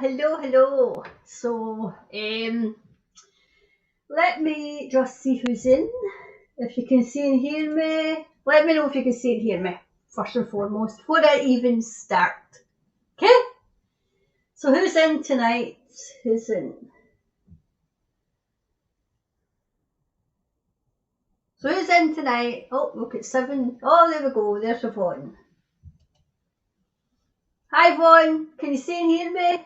hello. So, let me just see who's in. If you can see and hear me, let me know if you can see and hear me, first and foremost, before I even start. Okay? So who's in tonight? Who's in? So who's in tonight? Oh, look, it's 7. Oh, there we go. There's Yvonne. Hi, Yvonne. Can you see and hear me?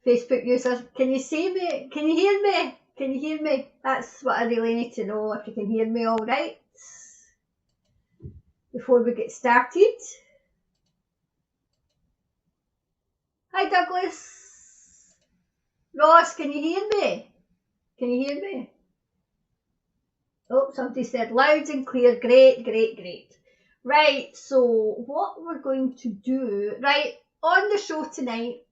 Facebook users, can you see me? Can you hear me? Can you hear me? That's what I really need to know, if you can hear me all right before we get started. Hi, Douglas. Ross, can you hear me? Can you hear me? Oh, somebody said loud and clear. Great. Right, so what we're going to do, right, on the show tonight,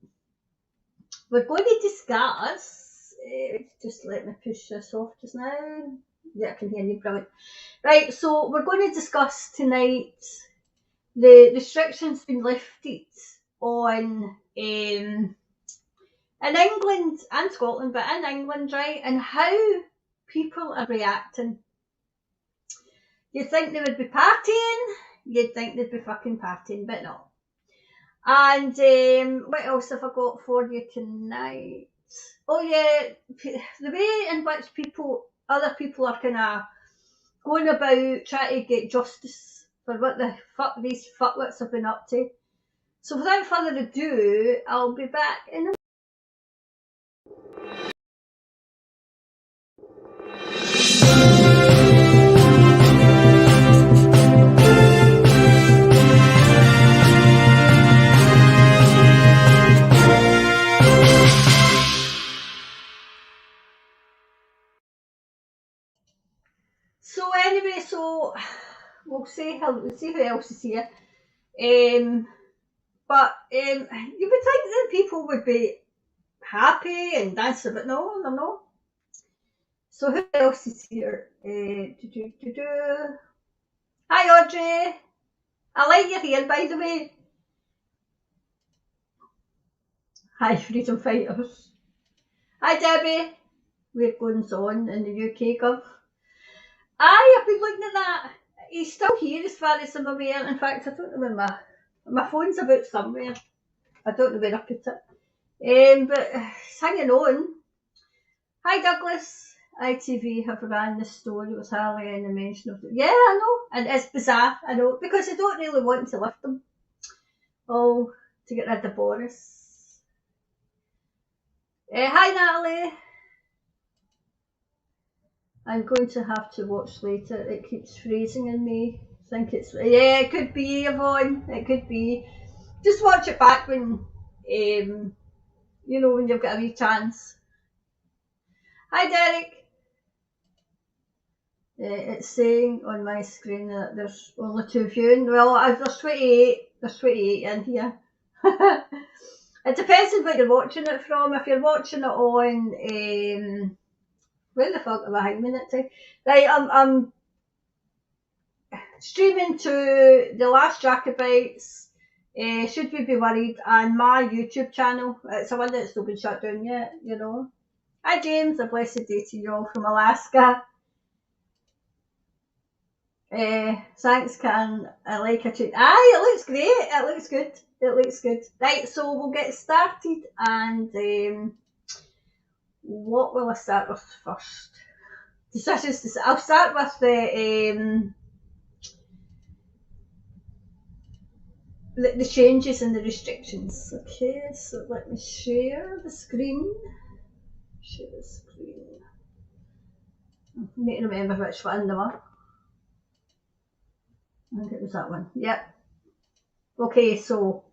we're going to discuss, just let me push this off just now. Yeah, I can hear you, brilliant. Right, so we're going to discuss tonight the restrictions being lifted on in England and Scotland, but in England, right, and how people are reacting. You'd think they would be partying, you'd think they'd be fucking partying, but no. And what else have I got for you tonight? Oh yeah, the way in which other people are kind of going about trying to get justice for what the fuck these fuckwits have been up to. So without further ado, I'll be back in a So anyway, we'll see who else is here. But you would think that people would be happy and dancing, but no, they're not. So who else is here? Hi Audrey. I like your hair, by the way. Hi Freedom Fighters. Hi Debbie. We're going on in the UK, Gov. I've been looking at that. He's still here as far as I'm aware. In fact, I don't know where my phone's about somewhere. I don't know where I put it. But it's hanging on. Hi Douglas. ITV have ran this story. It was hardly any mention of it. Yeah, I know. And it's bizarre, I know. Because they don't really want to lift them. Oh, to get rid of Boris. Hi Natalie. I'm going to have to watch later. It keeps freezing in me. I think it could be, Yvonne. It could be. Just watch it back when, when you've got a wee chance. Hi, Derek. It's saying on my screen that there's only 2 viewing. Well, there's 28. There's 28 in here. It depends on what you're watching it from. If you're watching it on, where the fuck am I hanging it to? Right, I'm streaming to The Last Jacobites, Should We Be Worried, and my YouTube channel. It's the one that's not been shut down yet, Hi James, a blessed day to you all from Alaska. Thanks, Karen. I like it. It looks great. It looks good. Right, so we'll get started, and what will I start with first? I'll start with the changes and the restrictions. Okay, so let me share the screen. I need to remember which one they were. I think it was that one. Yep. Okay, so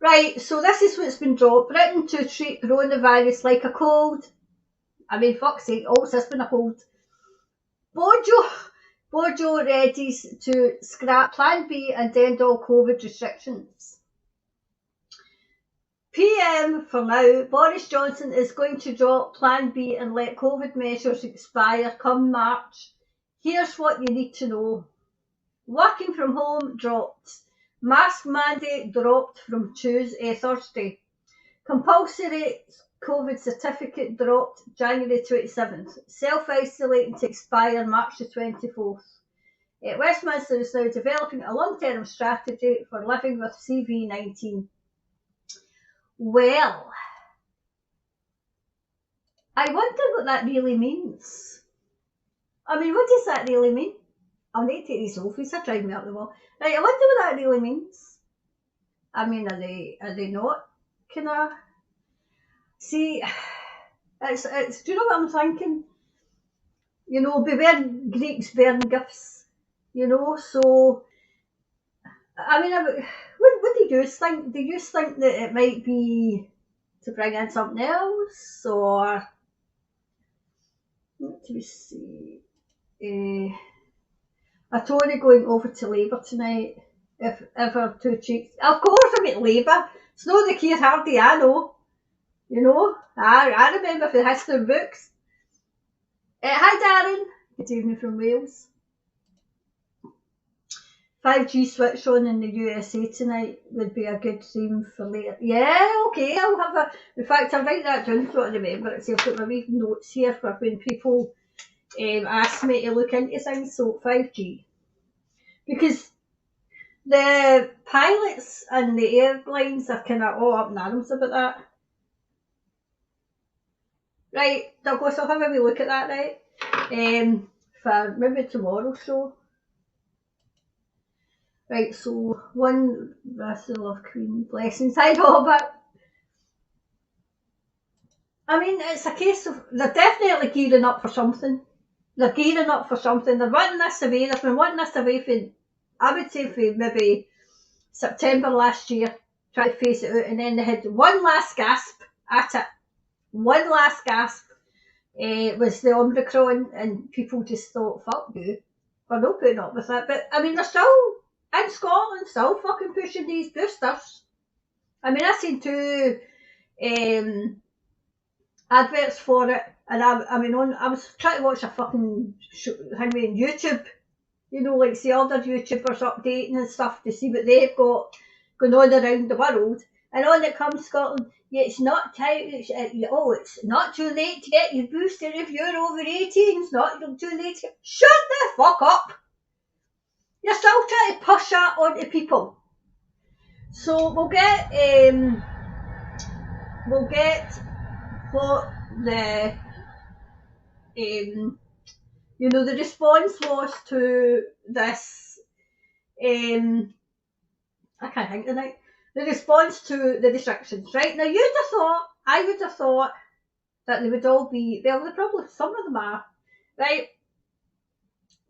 this is what's been dropped. Britain to treat coronavirus like a cold. I mean, fuck's sake, also it's been a cold. Bojo readies to scrap Plan B and end all COVID restrictions. PM for now, Boris Johnson is going to drop Plan B and let COVID measures expire come March. Here's what you need to know. Working from home dropped. Mask mandate dropped from Thursday. Compulsory COVID certificate dropped January 27th. Self-isolating to expire March the 24th. Westminster is now developing a long-term strategy for living with CV-19. Well, I wonder what that really means. I mean, what does that really mean? I'll need to take these off, these are driving me up the wall. Right, I wonder what that really means. I mean, are they not kind of... See, it's, do you know what I'm thinking? You know, beware Greeks bearing gifts, you know, so, I mean, what do you think? Do you think that it might be to bring in something else, or, let me see, a Tory going over to Labour tonight, if ever two cheeks, of course I'm at Labour, it's not the Keir Hardie I know, you know, I remember the history books. Hi Darren, good evening from Wales. 5G switch on in the USA tonight would be a good theme for later. Yeah, okay, I'll have a... In fact, I'll write that down so I remember it. So I've got my wee notes here for when people ask me to look into things. So 5G. Because the pilots and the airlines are kind of all up in arms about that. Right, Douglas, I'll have a wee look at that, right? For maybe tomorrow's show. Right, so one vessel of Queen blessings. I know, but I mean, it's a case of they're definitely gearing up for something. They're gearing up for something. They're wanting this away. They've been wanting this away for, I would say, for maybe September last year, trying to phase it out, and then they had one last gasp at it. One last gasp was the Omicron, and people just thought, fuck you, we're not putting up with it. But I mean, they're still in Scotland, still fucking pushing these boosters. I mean, I seen two adverts for it, and I was trying to watch a fucking thing on YouTube, you know, like see other YouTubers updating and stuff to see what they've got going on around the world. And on it comes Scotland, yeah, it's not time, it's not too late to get your booster if you're over 18, it's not too late to shut the fuck up! You're still trying to push that onto people. So we'll get what the you know, the response was to this I can't think of it. The response to the restrictions, right? Now I would have thought that they would all be, well, they probably, some of them are, right?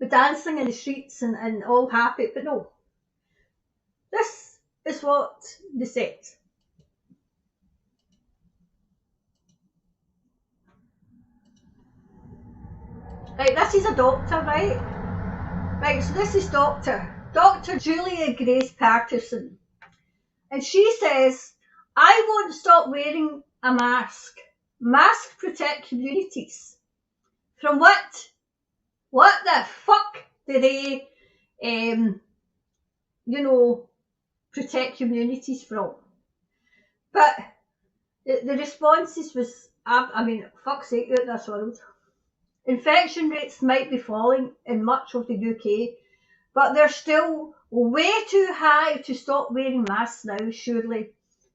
But dancing in the streets and all happy, but no. This is what they said. Right, this is a doctor, right? Right, so this is Dr. Julia Grace Patterson. And she says, I won't stop wearing a mask. Masks protect communities. From what? What the fuck do they, protect communities from? But the responses was, I mean, fuck's sake, out this world. Infection rates might be falling in much of the UK, but they're still way too high to stop wearing masks now, surely.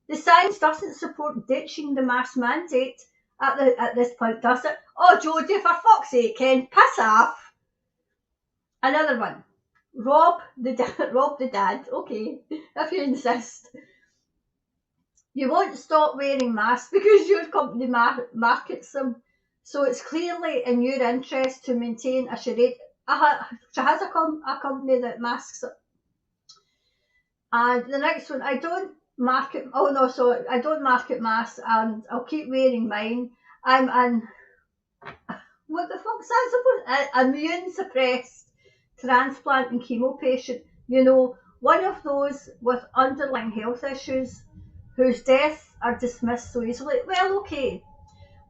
The science doesn't support ditching the mask mandate at this point, does it? Oh, Jodie, for fuck's sake, Ken, piss off. Another one. Rob the dad. Okay, if you insist. You won't stop wearing masks because your company markets them. So it's clearly in your interest to maintain a charade. She has a company that masks it. And the next one, I don't market masks and I'll keep wearing mine. I'm an, what the fuck's that supposed? Immune suppressed transplant and chemo patient. You know, one of those with underlying health issues whose deaths are dismissed so easily. Well, okay.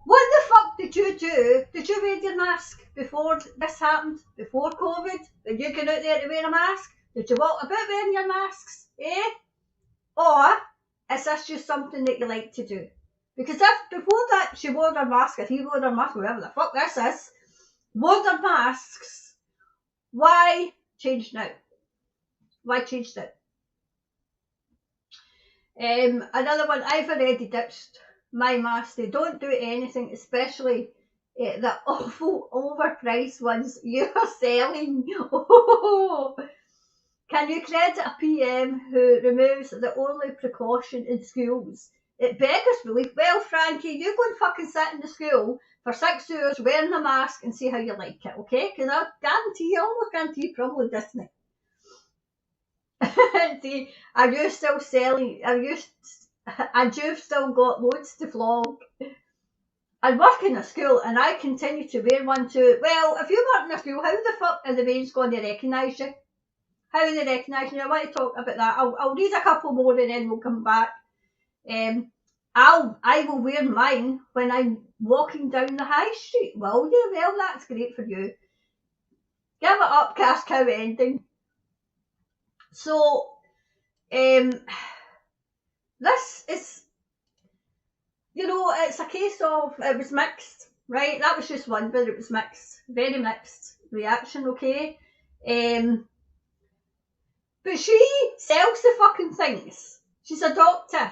What the fuck did you do? Did you wear your mask before this happened? Before COVID? Did you go out there to wear a mask? Did you walk about wearing your masks? Eh? Or is this just something that you like to do? Because if before that she wore her mask, if he wore her mask, whatever the fuck this is, wore their masks, why change now? Why change now? Another one, I've already ditched my mask. They don't do anything, especially the awful overpriced ones you're selling. Oh, can you credit a PM who removes the only precaution in schools? It beggars belief. Well, Frankie, you go and fucking sit in the school for 6 hours wearing a mask and see how you like it, okay? Because I almost guarantee you probably Disney. See, are you still selling? And you've still got loads to flog. I work in a school and I continue to wear one too. Well, if you work in a school, how the fuck are the mains going to recognise you? How are they recognising you? I want to talk about that. I'll read a couple more and then we'll come back. I will wear mine when I'm walking down the high street. Will you? Well, that's great for you. Give it up, cash cow ending. So, this is, it's a case of, it was mixed, right? That was just one, but it was mixed. Very mixed reaction, okay? But she sells the fucking things. She's a doctor.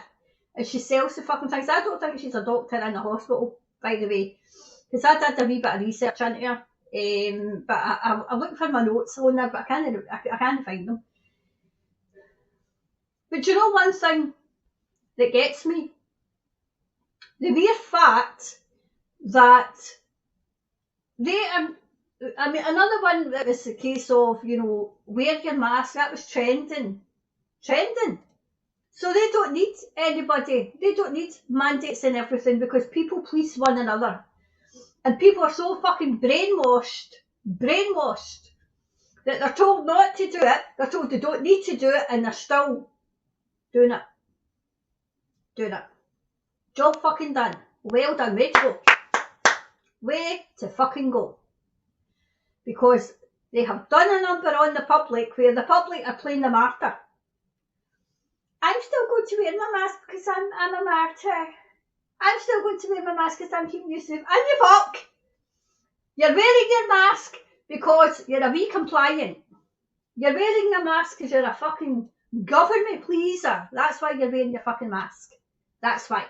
And she sells the fucking things. I don't think she's a doctor in a hospital, by the way. Because I did a wee bit of research into her. But I looked for my notes on her, but I can't find them. But you know one thing that gets me? The mere fact that they are, I mean, another one that was the case of, wear your mask, that was trending. So they don't need anybody, they don't need mandates and everything because people police one another. And people are so fucking brainwashed, that they're told not to do it, they're told they don't need to do it, and they're still doing it. Job fucking done. Well done, way to go. Way to fucking go. Because they have done a number on the public where the public are playing the martyr. I'm still going to wear my mask because I'm a martyr. I'm still going to wear my mask because I'm keeping you safe. And you fuck! You're wearing your mask because you're a wee compliant. You're wearing a mask because you're a fucking government pleaser. That's why you're wearing your fucking mask. That's why.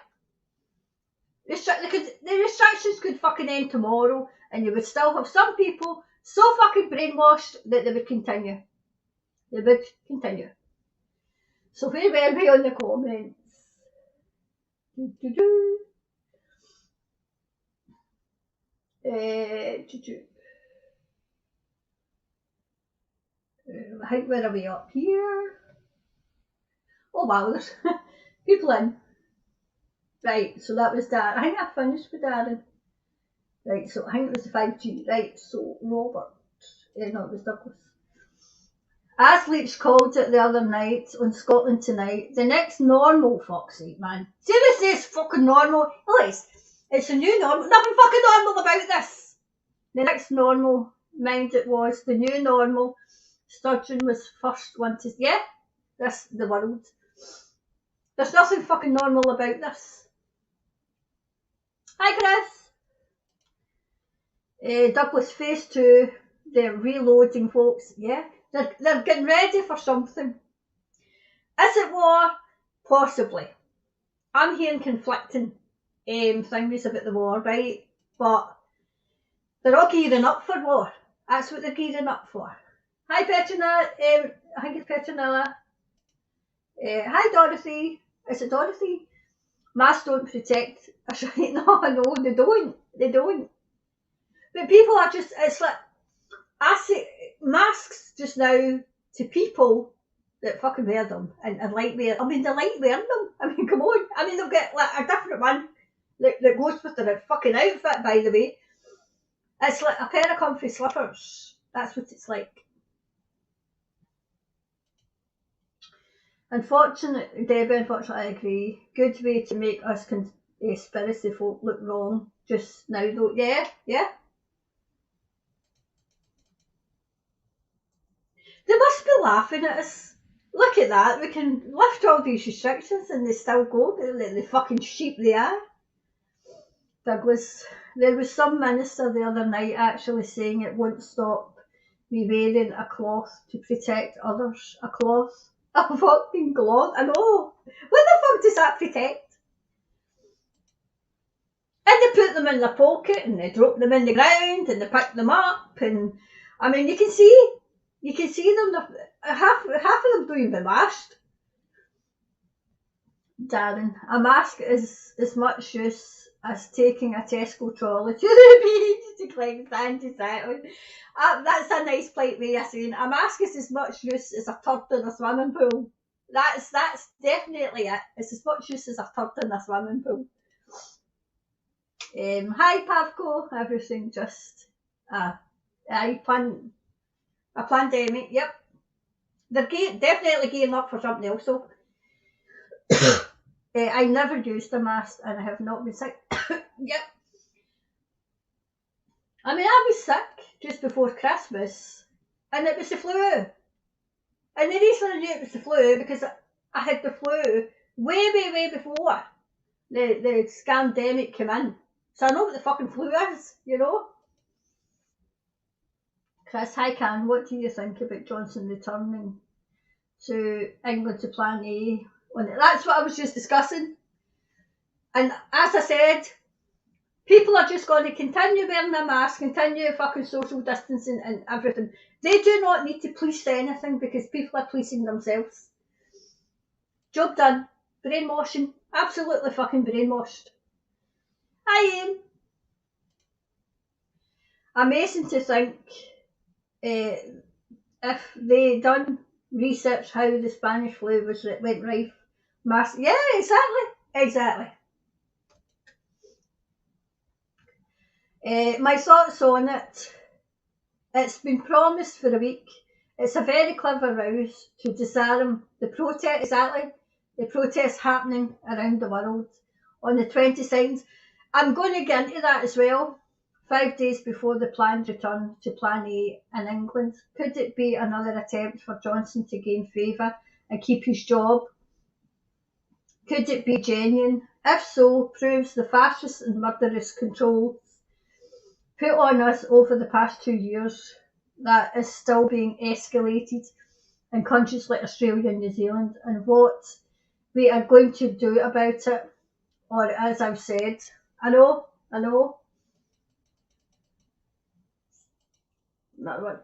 The restrictions could fucking end tomorrow and you would still have some people so fucking brainwashed that they would continue. So very well be on the comments. I think where are we up here? Oh wow, there's people in. Right, so that was Darren. I think I finished with Darren. Right, so I think it was the 5G. Right, so Robert. No, it was Douglas. As Leach called it the other night on Scotland Tonight, the next normal, fuck's sake, man. Seriously, it's fucking normal. It's a new normal. Nothing fucking normal about this. The next normal, mind it was, the new normal. Sturgeon was first one to, the world. There's nothing fucking normal about this. Hi, Chris. Douglas Phase 2, they're reloading, folks. Yeah, they're getting ready for something. Is it war? Possibly. I'm hearing conflicting things about the war, right? But they're all gearing up for war. That's what they're gearing up for. Hi, Petronella. I think it's Petronella. Hi, Dorothy. Is it Dorothy? Masks don't protect. No, they don't. But people are just, it's like, I say, masks just now to people that fucking wear them and like wear, they like wearing them. I mean, come on. I mean, they'll get like a different one that goes with their fucking outfit, by the way. It's like a pair of comfy slippers. That's what it's like. Unfortunately, Debbie, I agree. Good way to make us conspiracy folk look wrong just now, though. Yeah. They must be laughing at us. Look at that. We can lift all these restrictions and they still go. The fucking sheep they are. Douglas, there was some minister the other night actually saying it won't stop me wearing a cloth to protect others. A cloth? A fucking cloth? I know. What the fuck does that protect? And they put them in their pocket and they drop them in the ground and they pick them up and I mean you can see them, half of them don't even washed. Darren, a mask is as much use as taking a Tesco trolley to the beach to collect sanitizer. That's a nice polite way of saying a mask is as much use as a turd in a swimming pool. That's definitely it. It's as much use as a turd in a swimming pool. Hi Pavko, everything just a pandemic. Yep, they're definitely gearing up for something else though. I never used a mask and I have not been sick. Yep. I mean, I was sick just before Christmas and it was the flu. And the reason I knew it was the flu because I had the flu way before the scandemic came in. So I know what the fucking flu is, you know? Chris, hi Karen, what do you think about Johnson returning to England to Plan A? That's what I was just discussing. And as I said, people are just going to continue wearing their mask, continue fucking social distancing and everything. They do not need to police anything because people are policing themselves. Job done. Brainwashing. Absolutely fucking brainwashed. Hi Ian. Amazing to think if they done research how the Spanish flu went rife. Mask. Yeah, exactly. My thoughts on it. It's been promised for a week. It's a very clever ruse to disarm the protest. Exactly, the protests happening around the world on the 22nd. I'm going to get into that as well. 5 days before the planned return to Plan A in England. Could it be another attempt for Johnson to gain favour and keep his job? Could it be genuine? If so, proves the fascist and murderous controls put on us over the past 2 years that is still being escalated in countries like Australia and New Zealand, and what we are going to do about it. Or as I've said, I know. That one.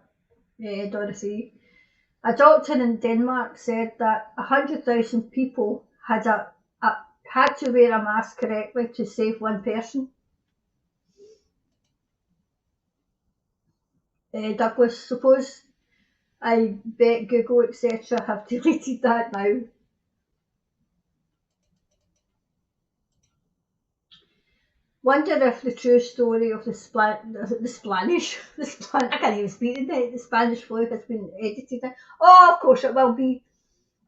Yeah, Dorothy. A doctor in Denmark said that 100,000 people had to wear a mask correctly to save one person. Douglas, suppose I bet Google etc. have deleted that now. Wonder if the true story of the Spanish flu has been edited. Oh, of course it will be.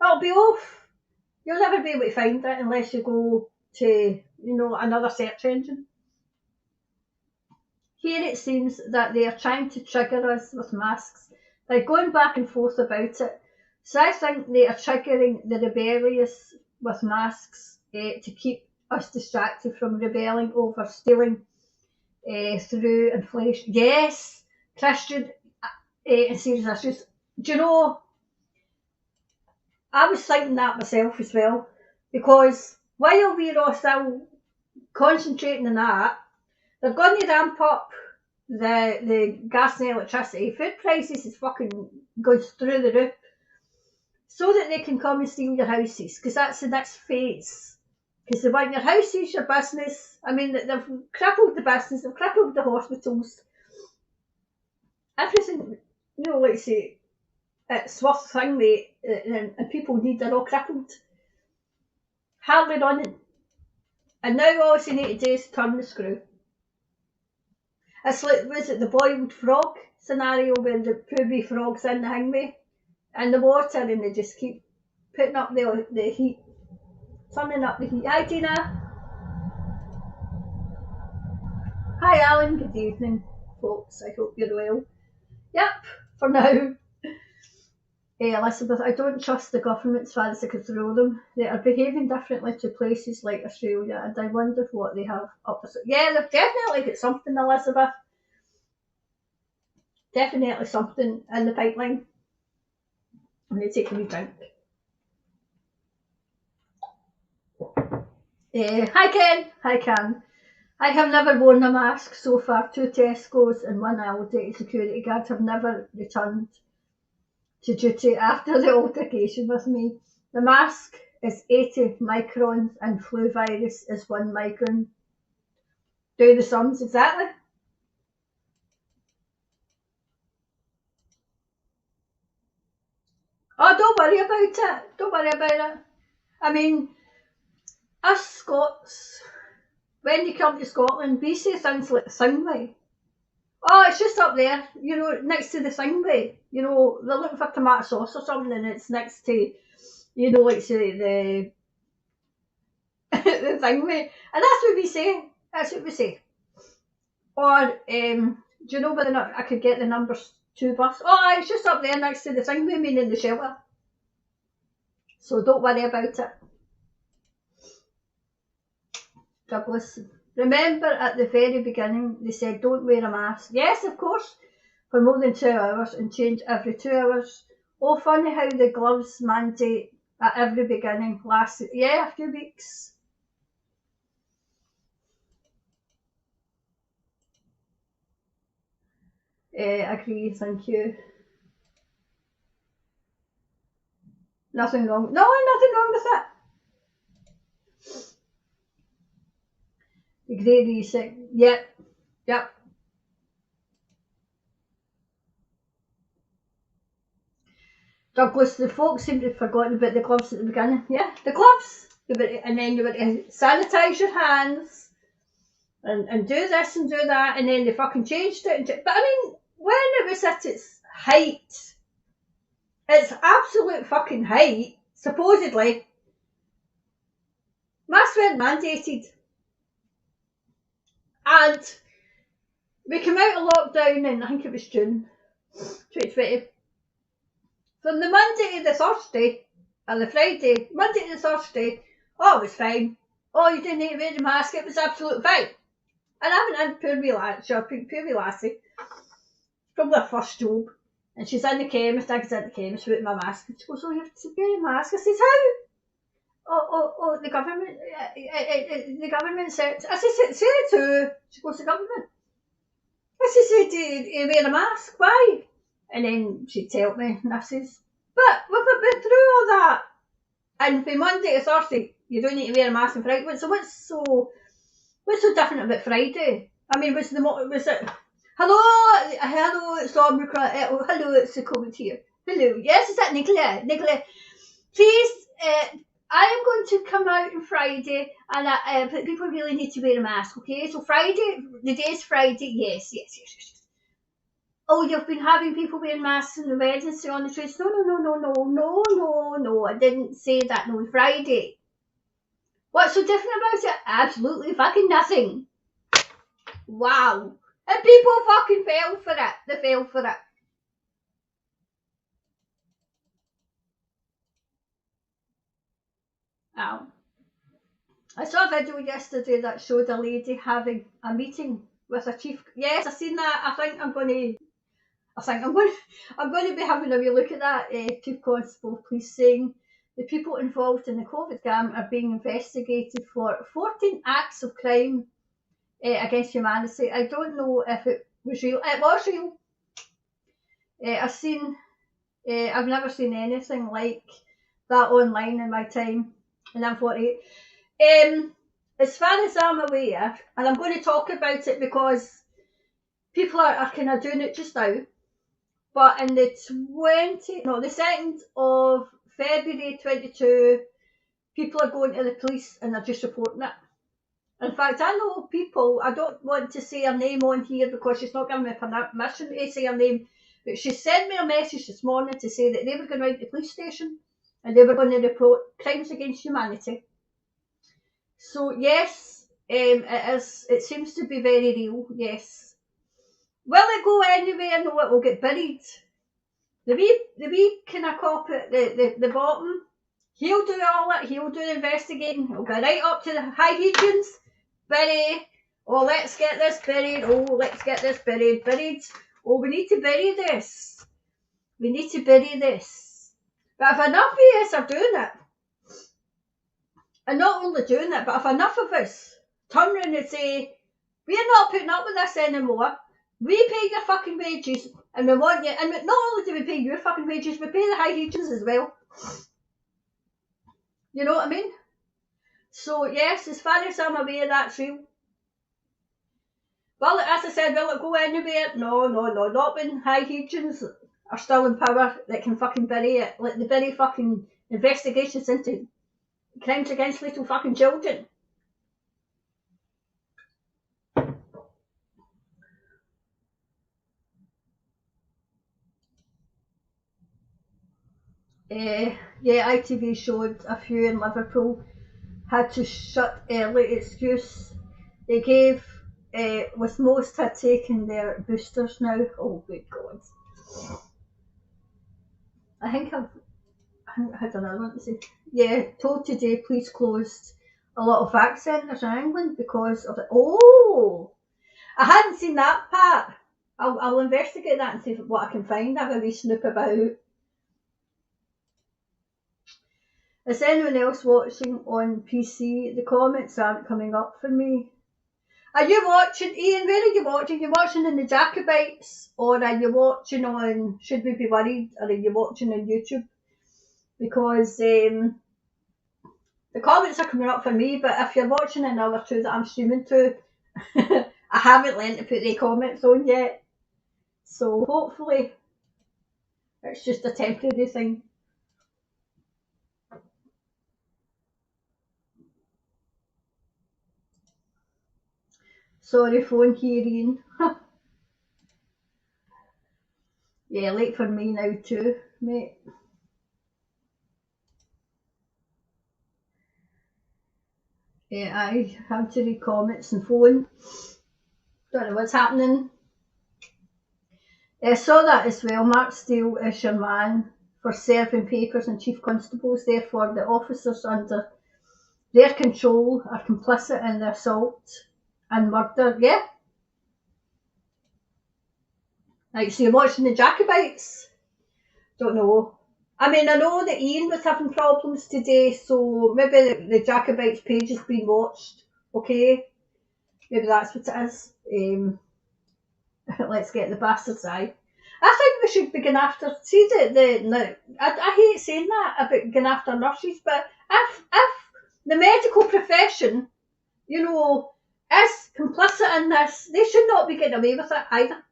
It'll be off. You'll never be able to find it unless you go to, another search engine. Here it seems that they are trying to trigger us with masks. They're going back and forth about it. So I think they are triggering the rebellious with masks to keep us distracted from rebelling over stealing through inflation. Yes, Christian and serious issues. Do you know, I was thinking that myself as well, because while we're all still concentrating on that, they're going to ramp up the gas and electricity. Food prices is fucking goes through the roof, so that they can come and steal your houses, because that's the next phase. Because they want your houses, your business. I mean, they've crippled the business, they've crippled the hospitals. Everything, like say, it's worth thing, mate, and people need, they're all crippled. Hardly running. And now all you need to do is turn the screw. It's like, was it the boiled frog scenario where the poor frog's in the hangway in the water and they just keep putting up the heat, turning up the heat. Hi Tina. Hi Alan, good evening folks, I hope you're well. Yep, for now. Elizabeth, I don't trust the government as far as I can throw them. They are behaving differently to places like Australia, and I wonder what they have up their. Yeah, they've definitely got something, Elizabeth. Definitely something in the pipeline. I'm going to take a wee drink. Hi Ken, hi Karen. I have never worn a mask so far. 2 Tesco's and 1 Aldi security guards have never returned to duty after the altercation with me. The mask is 80 microns and flu virus is 1 micron. Do the sums exactly. Oh, don't worry about it. Don't worry about it. I mean, us Scots, when you come to Scotland, we say things like Singway. Oh, it's just up there, next to the Singway. They're looking for tomato sauce or something, and it's next to, like say the the Singway, and that's what we say. That's what we say. Or do you know whether or not I could get the numbers 2 bus? Oh, it's just up there next to the Singway, meaning the shelter. So don't worry about it. Douglas, remember at the very beginning they said don't wear a mask. Yes, of course, for more than 2 hours and change every 2 hours. Oh, funny how the gloves mandate at every beginning lasted, a few weeks. Agree, thank you. Nothing wrong. No, nothing wrong with it. The Great Reset. Yep, yep. Douglas, the folks seem to have forgotten about the gloves at the beginning. Yeah, the gloves. And then you were to sanitise your hands and do this and do that, and then they fucking changed it. But I mean, when it was at its absolute fucking height, supposedly, masks weren't mandated. And we came out of lockdown in, I think it was June 2020. From the Monday to the Thursday, or the Friday, Monday to the Thursday, oh, it was fine. Oh, you didn't need to wear the mask, it was absolutely fine. And I went in, poor wee lassie, probably her first job. And she's in the chemist, I was in the chemist with my mask. And she goes, oh, you have to wear a mask. I says, how? Oh, the government said, I said, say it to her. She goes, the government. I said, to wear a mask, why? And then she'd tell me, and I says, but we've been through all that. And from Monday to Thursday, you don't need to wear a mask on Friday. So what's so different about Friday? I mean, was it, hello, it's Omicron, hello, it's the COVID here. Hello, yes, is that Nicola? Nicola, please, I am going to come out on Friday, and people really need to wear a mask, okay? So Friday, the day's Friday, yes. Oh, you've been having people wearing masks in the weddings on the streets. No, I didn't say that. No, Friday. What's so different about it? Absolutely fucking nothing. Wow. And people fucking fell for it. They fell for it. Wow. I saw a video yesterday that showed a lady having a meeting with a chief. Yes, I seen that. I think I'm going to be having a wee look at that. Chief Constable Police saying the people involved in the COVID scam are being investigated for 14 acts of crime against humanity. I don't know if it was real. It was real. I've never seen anything like that online in my time, and I'm 48. As far as I'm aware, and I'm going to talk about it because people are kind of doing it just now. But in the 2nd of February 22, people are going to the police and they're just reporting it. In fact, I know people, I don't want to say her name on here because she's not giving me permission to say her name, but she sent me a message this morning to say that they were going around the police station and they were going to report crimes against humanity. So yes, it seems to be very real, yes. Will it go anywhere? No, it will get buried. The wee kind of cop at the bottom, he'll do all it, he'll do the investigating, he'll go right up to the high regions, bury, oh let's get this buried, oh let's get this buried, oh we need to bury this, we need to bury this. But if enough of us are doing it, and not only doing it, but if enough of us turn around and say, we're not putting up with this anymore, we pay your fucking wages, and we want you, and not only do we pay your fucking wages, we pay the high regions as well. You know what I mean? So yes, as far as I'm aware, that's real. Well, as I said, will it go anywhere? No, not when high regions are still in power that can fucking bury it. Like they bury fucking investigations into crimes against little fucking children. Yeah, ITV showed a few in Liverpool had to shut early excuse they gave, with most had taken their boosters now. Oh good God. I think I had another one to say. Yeah, told today police closed a lot of vac centres in England because of it. Oh, I hadn't seen that part. I'll investigate that and see what I can find. Have a wee snoop about. Is anyone else watching on PC? The comments aren't coming up for me. Are you watching, Ian? Where are you watching? Are you watching in the Jacobites, or are you watching on Should We Be Worried, or are you watching on YouTube? Because the comments are coming up for me, but if you're watching another two that I'm streaming to, I haven't learned to put the comments on yet. So hopefully it's just a temporary thing. Sorry, phone here, Ian. Yeah, late for me now too, mate. Yeah, I have to read comments and phone. Don't know what's happening. I saw that as well. Mark Steele is your man for serving papers and chief constables. Therefore, the officers under their control are complicit in the assault and murder. Yeah. Like, so you're watching the Jacobites? Don't know. I mean, I know that Ian was having problems today, so maybe the Jacobites page has been watched. Okay. Maybe that's what it is. Let's get the bastard's eye. I think we should be going after. See I hate saying that about going after nurses, but if the medical profession, you know, is complicit in this, they should not be getting away with it either.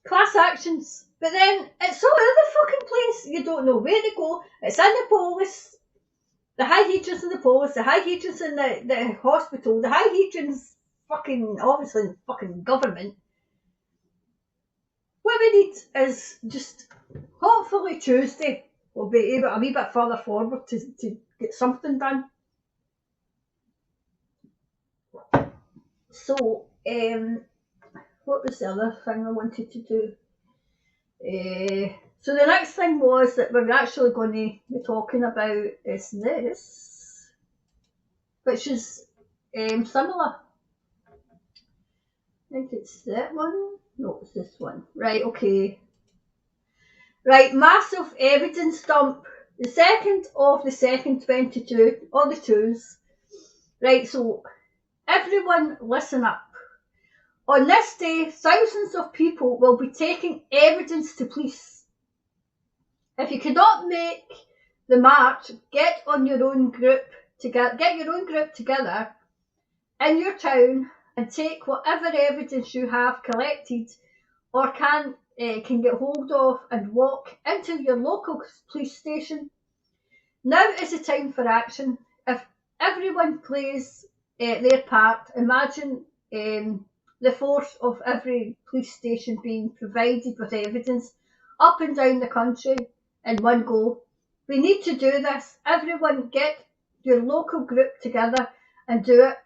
Class actions, but then it's all over the fucking place. You don't know where to go. It's in the police, the high agents in the police, the high agents in the hospital, the high agents fucking obviously fucking government. What we need is just, hopefully Tuesday we'll be able a wee bit further forward to get something done. So, what was the other thing I wanted to do? So the next thing was that we're actually going to be talking about is this, which is similar. I think it's that one. No, it's this one. Right, okay. Right, massive evidence dump. The 2nd of the 2nd, 22, all the twos. Right, so everyone listen up. On this day, thousands of people will be taking evidence to police. If you cannot make the march, get your own group together in your town and take whatever evidence you have collected or can get hold of and walk into your local police station. Now is the time for action. If everyone plays their part, imagine the force of every police station being provided with evidence up and down the country in one go. We need to do this. Everyone get your local group together and do it.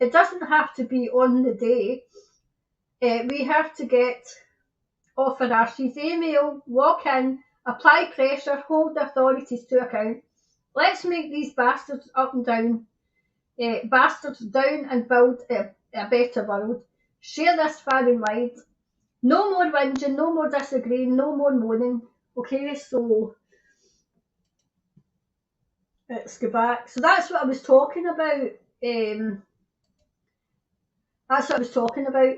It doesn't have to be on the day. We have to get offer Archie's email, walk in, apply pressure, hold the authorities to account. Let's make these bastards up and down, bastards down and build a better world. Share this far and wide. No more whinging, no more disagreeing, no more moaning. Okay, so let's go back. So that's what I was talking about. That's what I was talking about.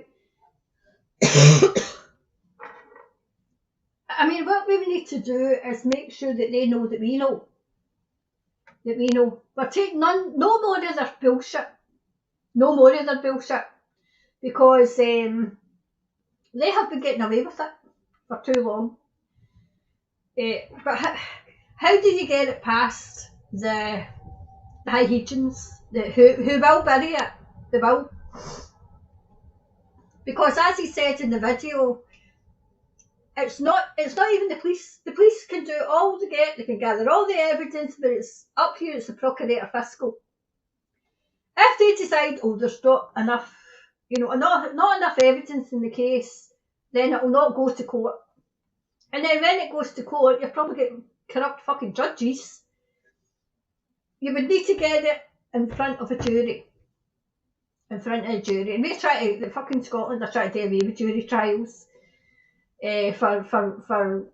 I mean, what we need to do is make sure that they know that we know. That we know. We're taking no more of their bullshit. No more of their bullshit. Because they have been getting away with it for too long. But how do you get it past the high Hegians who will bury it? They will. Because as he said in the video, it's not even the police. The police can do all they can gather all the evidence, but it's up here, it's the procurator fiscal. If they decide, there's not enough, not enough evidence in the case, then it will not go to court. And then when it goes to court, you'll probably get corrupt fucking judges. You would need to get it in front of a jury. In front of a jury. And the fucking Scotland are trying to do away with jury trials. For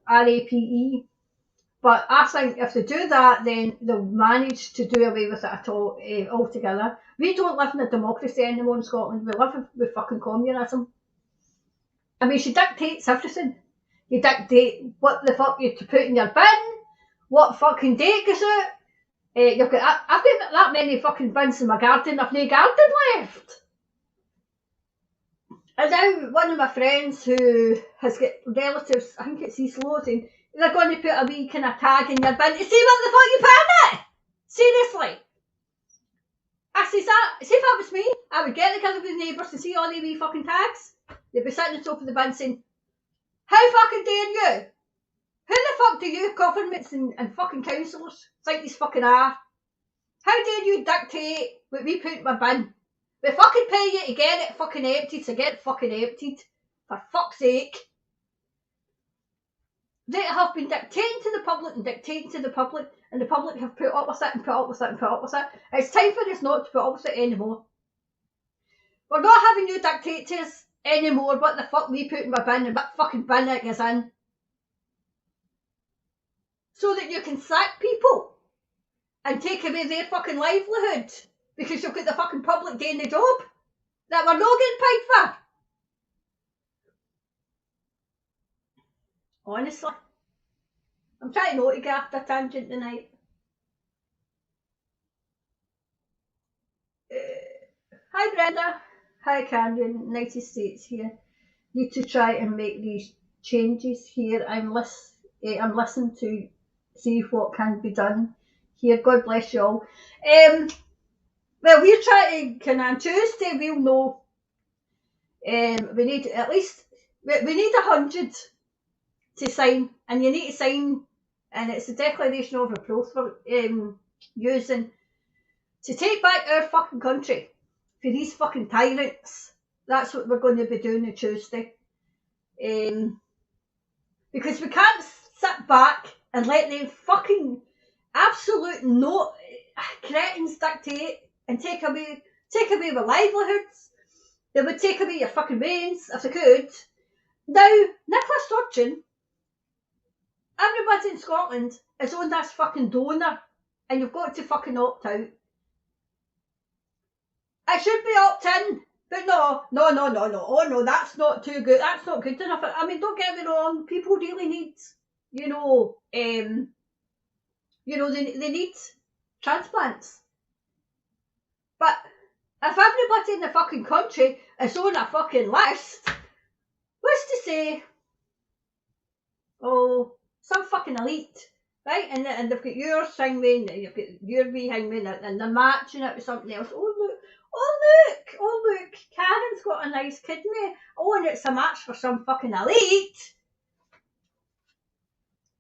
RAPE, but I think if they do that, then they'll manage to do away with it altogether. We don't live in a democracy anymore in Scotland. We live with fucking communism. I mean, she dictates everything. You dictate what the fuck you to put in your bin, what fucking date goes out. I've got that many fucking bins in my garden. I've no garden left. And now one of my friends who has got relatives, I think it's East Lothian, they're going to put a wee kind of tag in your bin to see what the fuck you put in it. Seriously. I says that, see if that was me, I would get together with the neighbours to see all the wee fucking tags. They'd be sitting on top of the bin saying, how fucking dare you? Who the fuck do you governments and fucking councillors think these fucking are? How dare you dictate what we put in my bin? We fucking pay you to get it fucking emptied, so get it fucking emptied. For fuck's sake. They have been dictating to the public and dictating to the public, and the public have put up with it and put up with it and put up with it. It's time for us not to put up with it anymore. We're not having you dictate to us anymore what the fuck we put in my bin and what fucking bin it is in. So that you can sack people and take away their fucking livelihood. Because you've got the fucking public doing the job that we're not getting paid for. Honestly. I'm trying not to get after a tangent tonight. Hi Brenda. Hi Karen, United States here. Need to try and make these changes here. I'm listening to see what can be done here. God bless you all. Well, we're trying to, on Tuesday we'll know, we need at least, we need 100 to sign, and you need to sign, and it's a declaration of approach for using, to take back our fucking country for these fucking tyrants. That's what we're going to be doing on Tuesday. Because we can't sit back and let them fucking absolute cretins dictate and take away our livelihoods. They would take away your fucking brains if they could. Now, Nicola Sturgeon, everybody in Scotland is on this fucking donor, and you've got to fucking opt out. It should be opt-in, but no. Oh no, that's not too good. That's not good enough. I mean, don't get me wrong. People really need, they need transplants. But if everybody in the fucking country is on a fucking list, what's to say, some fucking elite, right? And they've got your hangman, you've got your wee hangman, and they're matching it with something else. Oh look, Karen's got a nice kidney. Oh, and it's a match for some fucking elite.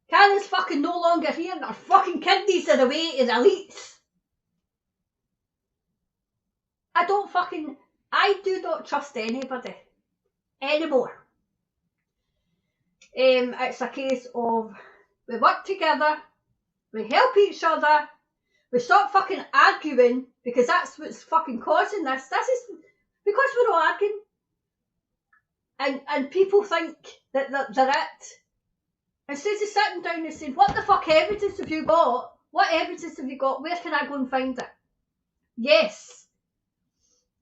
Karen's fucking no longer here, and her fucking kidneys are away to the elites. I do not trust anybody anymore. It's a case of we work together, we help each other, we stop fucking arguing, because that's what's fucking causing this. This is because we're all arguing. And people think that they're it. Instead of sitting down and saying, what the fuck evidence have you got? What evidence have you got? Where can I go and find it? Yes,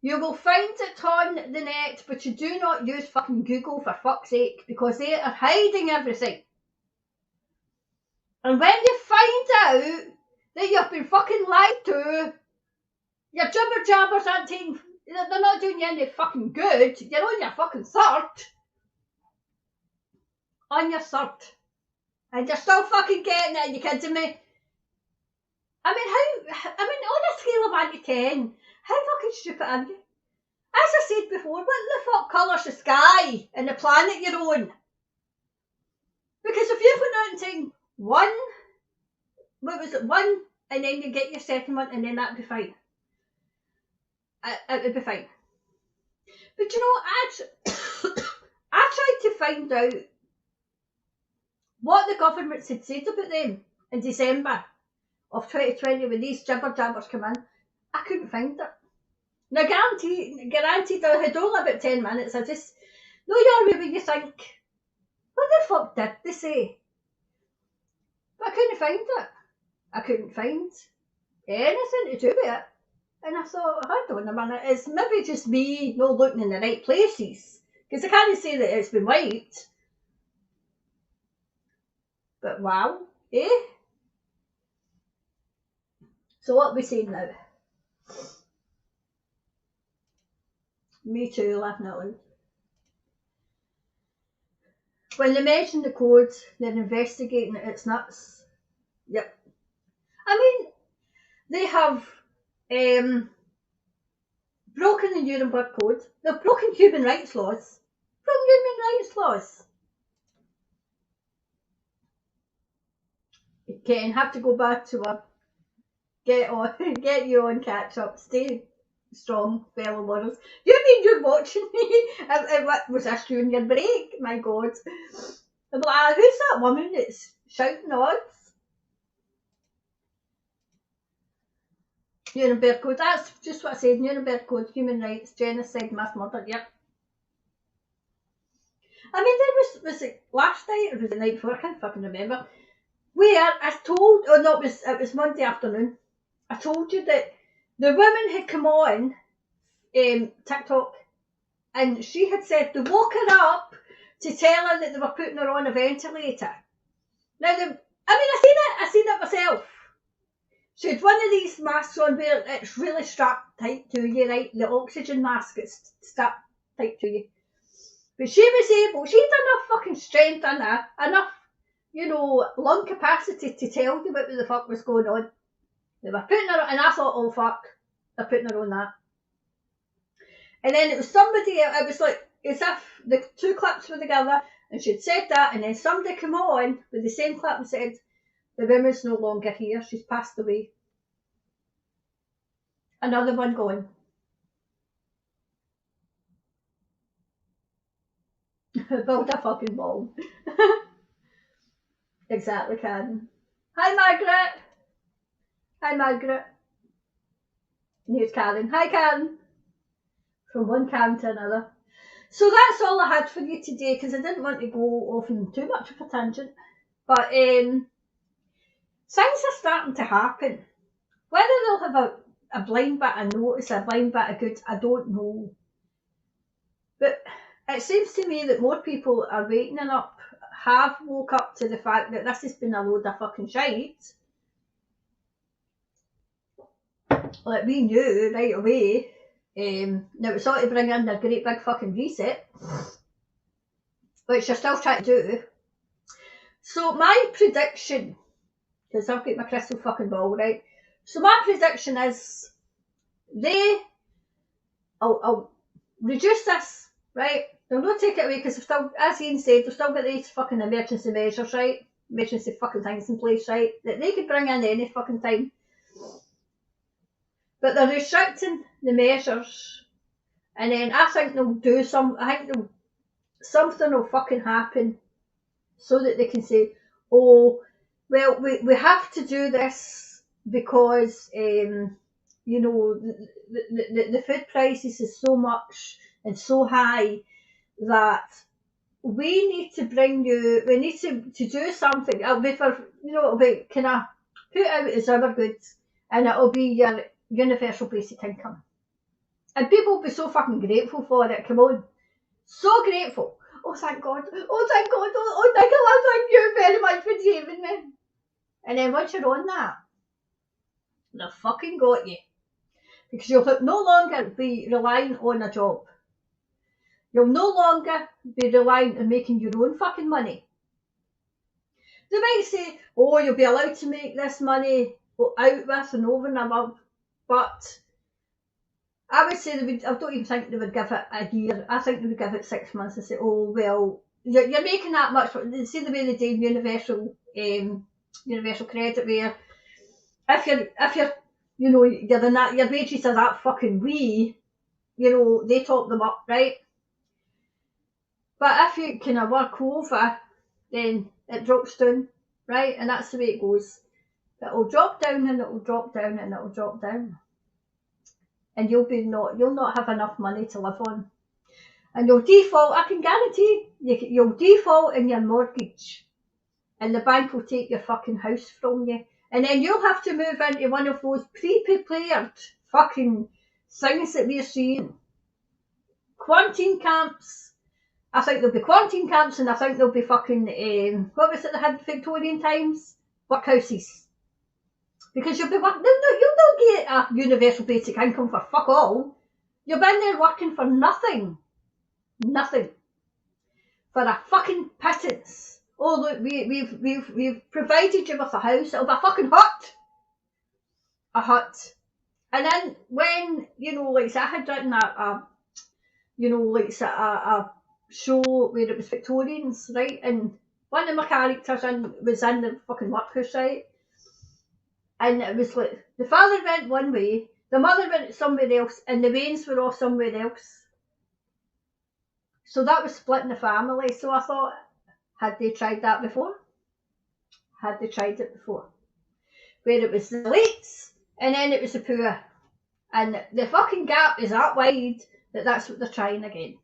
you will find it on the net, but you do not use fucking Google, for fuck's sake, because they are hiding everything. And when you find out that you've been fucking lied to, your jibber jabbers aren't taking, they're not doing you any fucking good. You're on your fucking third. On your third. And you're still fucking getting it, are you kidding me? On a scale of 1 to 10, how fucking stupid are you? As I said before, what the fuck colour's the sky and the planet you're on? Because if you've gone out and taken one, and then you get your second one, and then that'd be fine. It would be fine. But you know, I tried to find out what the governments had said about them in December of 2020 when these jibber jabbers come in. I couldn't find it. Now, guaranteed I had only about 10 minutes. I just, no, you're where you think, what the fuck did they say? But I couldn't find it. I couldn't find anything to do with it. And I thought, hold on a minute, it's maybe just me not looking in the right places. Because I can't say that it's been wiped. But wow, eh? So what are we saying now? Me too, laughing out loud. When they mention the codes, they're investigating it, it's nuts. Yep. I mean, they have broken the Nuremberg Code, they've broken human rights laws. From human rights laws. Again, have to go back to a get you on catch up, stay strong, fellow warriors. You mean you're watching me? What was this during your break? My God. I'm like, who's that woman that's shouting odds? Nuremberg Code, that's just what I said. Nuremberg Code, human rights, genocide, mass murder, yep. I mean, there was it last night or was it the night before? I can't fucking remember. Where I told, it was Monday afternoon. I told you that the woman had come on TikTok, and she had said they woke her up to tell her that they were putting her on a ventilator. Now, I seen it myself. She had one of these masks on where it's really strapped tight to you, right? The oxygen mask is strapped tight to you. But she was able, she had enough fucking strength in her, enough, lung capacity to tell you what the fuck was going on. They were putting her on, and I thought, oh fuck, they're putting her on that. And then it was somebody, it was like, as if the two clips were together, and she'd said that, and then somebody came on with the same clip and said, the woman's no longer here, she's passed away. Another one going. Build a fucking ball. Exactly, Karen. Hi, Margaret. Hi, Margaret. And here's Karen. Hi, Karen. From one Karen to another. So that's all I had for you today, because I didn't want to go off in too much of a tangent. But things are starting to happen. Whether they'll have a blind bit of notice, a blind bit of good, I don't know. But it seems to me that more people are waking up, have woke up to the fact that this has been a load of fucking shite. Like we knew right away. Now it's ought to bring in a great big fucking reset, which you're still trying to do. So my prediction, because I've got my crystal fucking ball, right? So my prediction is I'll reduce this, right? They'll not take it away because they've still, as Ian said, they've still got these fucking emergency measures, right? Emergency fucking things in place, right? That they could bring in any fucking time. But they're restricting the measures, and then I think they'll do something will fucking happen so that they can say, oh, well, we have to do this because, you know, the food prices is so much and so high that we need to we need to do something. It'll be for, you know, it'll be kind of put out as other goods, and it'll be your universal basic income. And people will be so fucking grateful for it, come on. So grateful. Oh, thank God. Oh, thank God. Oh, Nicola, thank you very much for saving me. And then once you're on that, they've fucking got you. Because you'll no longer be relying on a job. You'll no longer be relying on making your own fucking money. They might say, oh, you'll be allowed to make this money out with and over and above. But I would say I don't even think they would give it a year. I think they would give it 6 months and say, oh, well, you're making that much. See the way they do universal credit, where if you're, you know, you're in that, your wages are that fucking wee, you know, they top them up, right? But if you kind of work over, then it drops down, right? And that's the way it goes. It'll drop down and it'll drop down and it'll drop down. And you'll not have enough money to live on. And you'll default, I can guarantee, you'll default in your mortgage. And the bank will take your fucking house from you. And then you'll have to move into one of those pre-prepared fucking things that we're seeing. Quarantine camps. I think there'll be quarantine camps, and I think there'll be fucking, what was it they had Victorian times? Workhouses. Because you'll not get a universal basic income for fuck all. You've been there working for nothing. Nothing. For a fucking pittance. Oh look, we've provided you with a house. It'll be a fucking hut. A hut. And then when, you know, like, I had written a show where it was Victorians, right? And one of my characters was in the fucking workhouse, right? And it was like, the father went one way, the mother went somewhere else, and the Waynes were all somewhere else. So that was splitting the family. So I thought, had they tried that before? Had they tried it before? Where it was the elites, and then it was the poor. And the fucking gap is that wide that that's what they're trying again.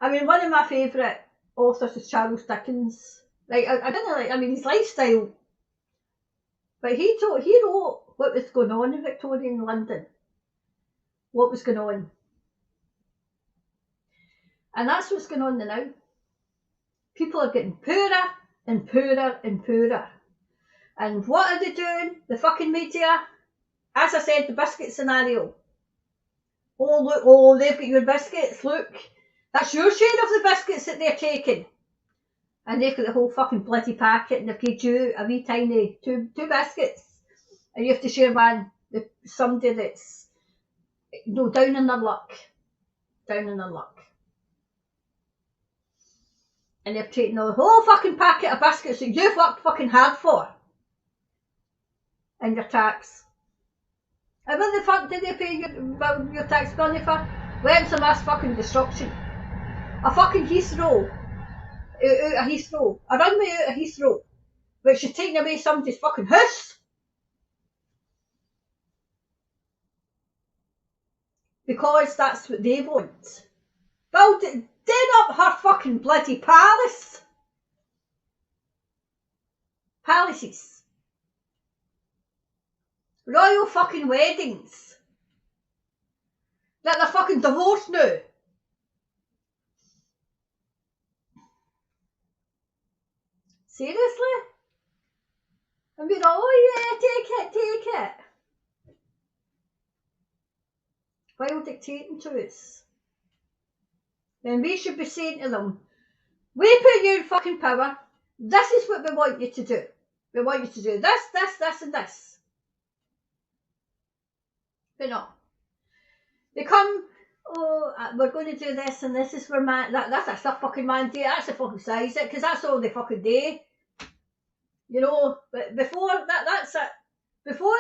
I mean, one of my favourite authors is Charles Dickens. Like, I didn't like, I mean, his lifestyle. But he wrote what was going on in Victorian London. What was going on. And that's what's going on now. People are getting poorer and poorer and poorer. And what are they doing? The fucking media. As I said, the biscuit scenario. Oh, look, oh, they've got your biscuits, look. That's your share of the biscuits that they're taking. And they've got the whole fucking bloody packet, and they've paid you a wee tiny two biscuits. And you have to share one with somebody that's, you know, down in their luck. Down in their luck. And they've taken the whole fucking packet of biscuits that you've worked fucking hard for. And your tax. And what the fuck did they pay your tax money for? Went some ass fucking destruction. A fucking Heathrow. Out of Heathrow. A runway out of Heathrow. Which is taking away somebody's fucking house. Because that's what they want. Build it, dig up her fucking bloody palace. Palaces. Royal fucking weddings. That they're fucking divorced now. Seriously? And we're all, oh yeah, take it. While dictating to us. Then we should be saying to them, we put you in fucking power. This is what we want you to do. We want you to do this, and this. But no. They come, oh, we're going to do this, and this is where that's a fucking mandate. That's a fucking size it, because that's all they fucking do. You know, but before that's it. Before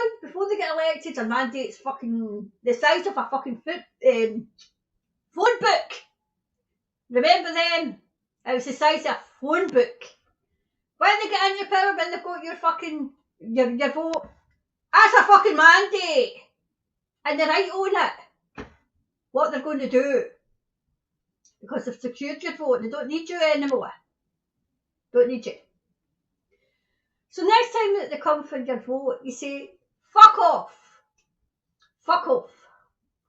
they get elected, a mandate's fucking the size of a fucking phone book. Remember them? It was the size of a phone book. When they get in your power, when they've got your fucking, your vote, that's a fucking mandate. And they write on it what they're going to do. Because they've secured your vote. They don't need you anymore. Don't need you. So next time that they come for your vote, you say, fuck off. Fuck off.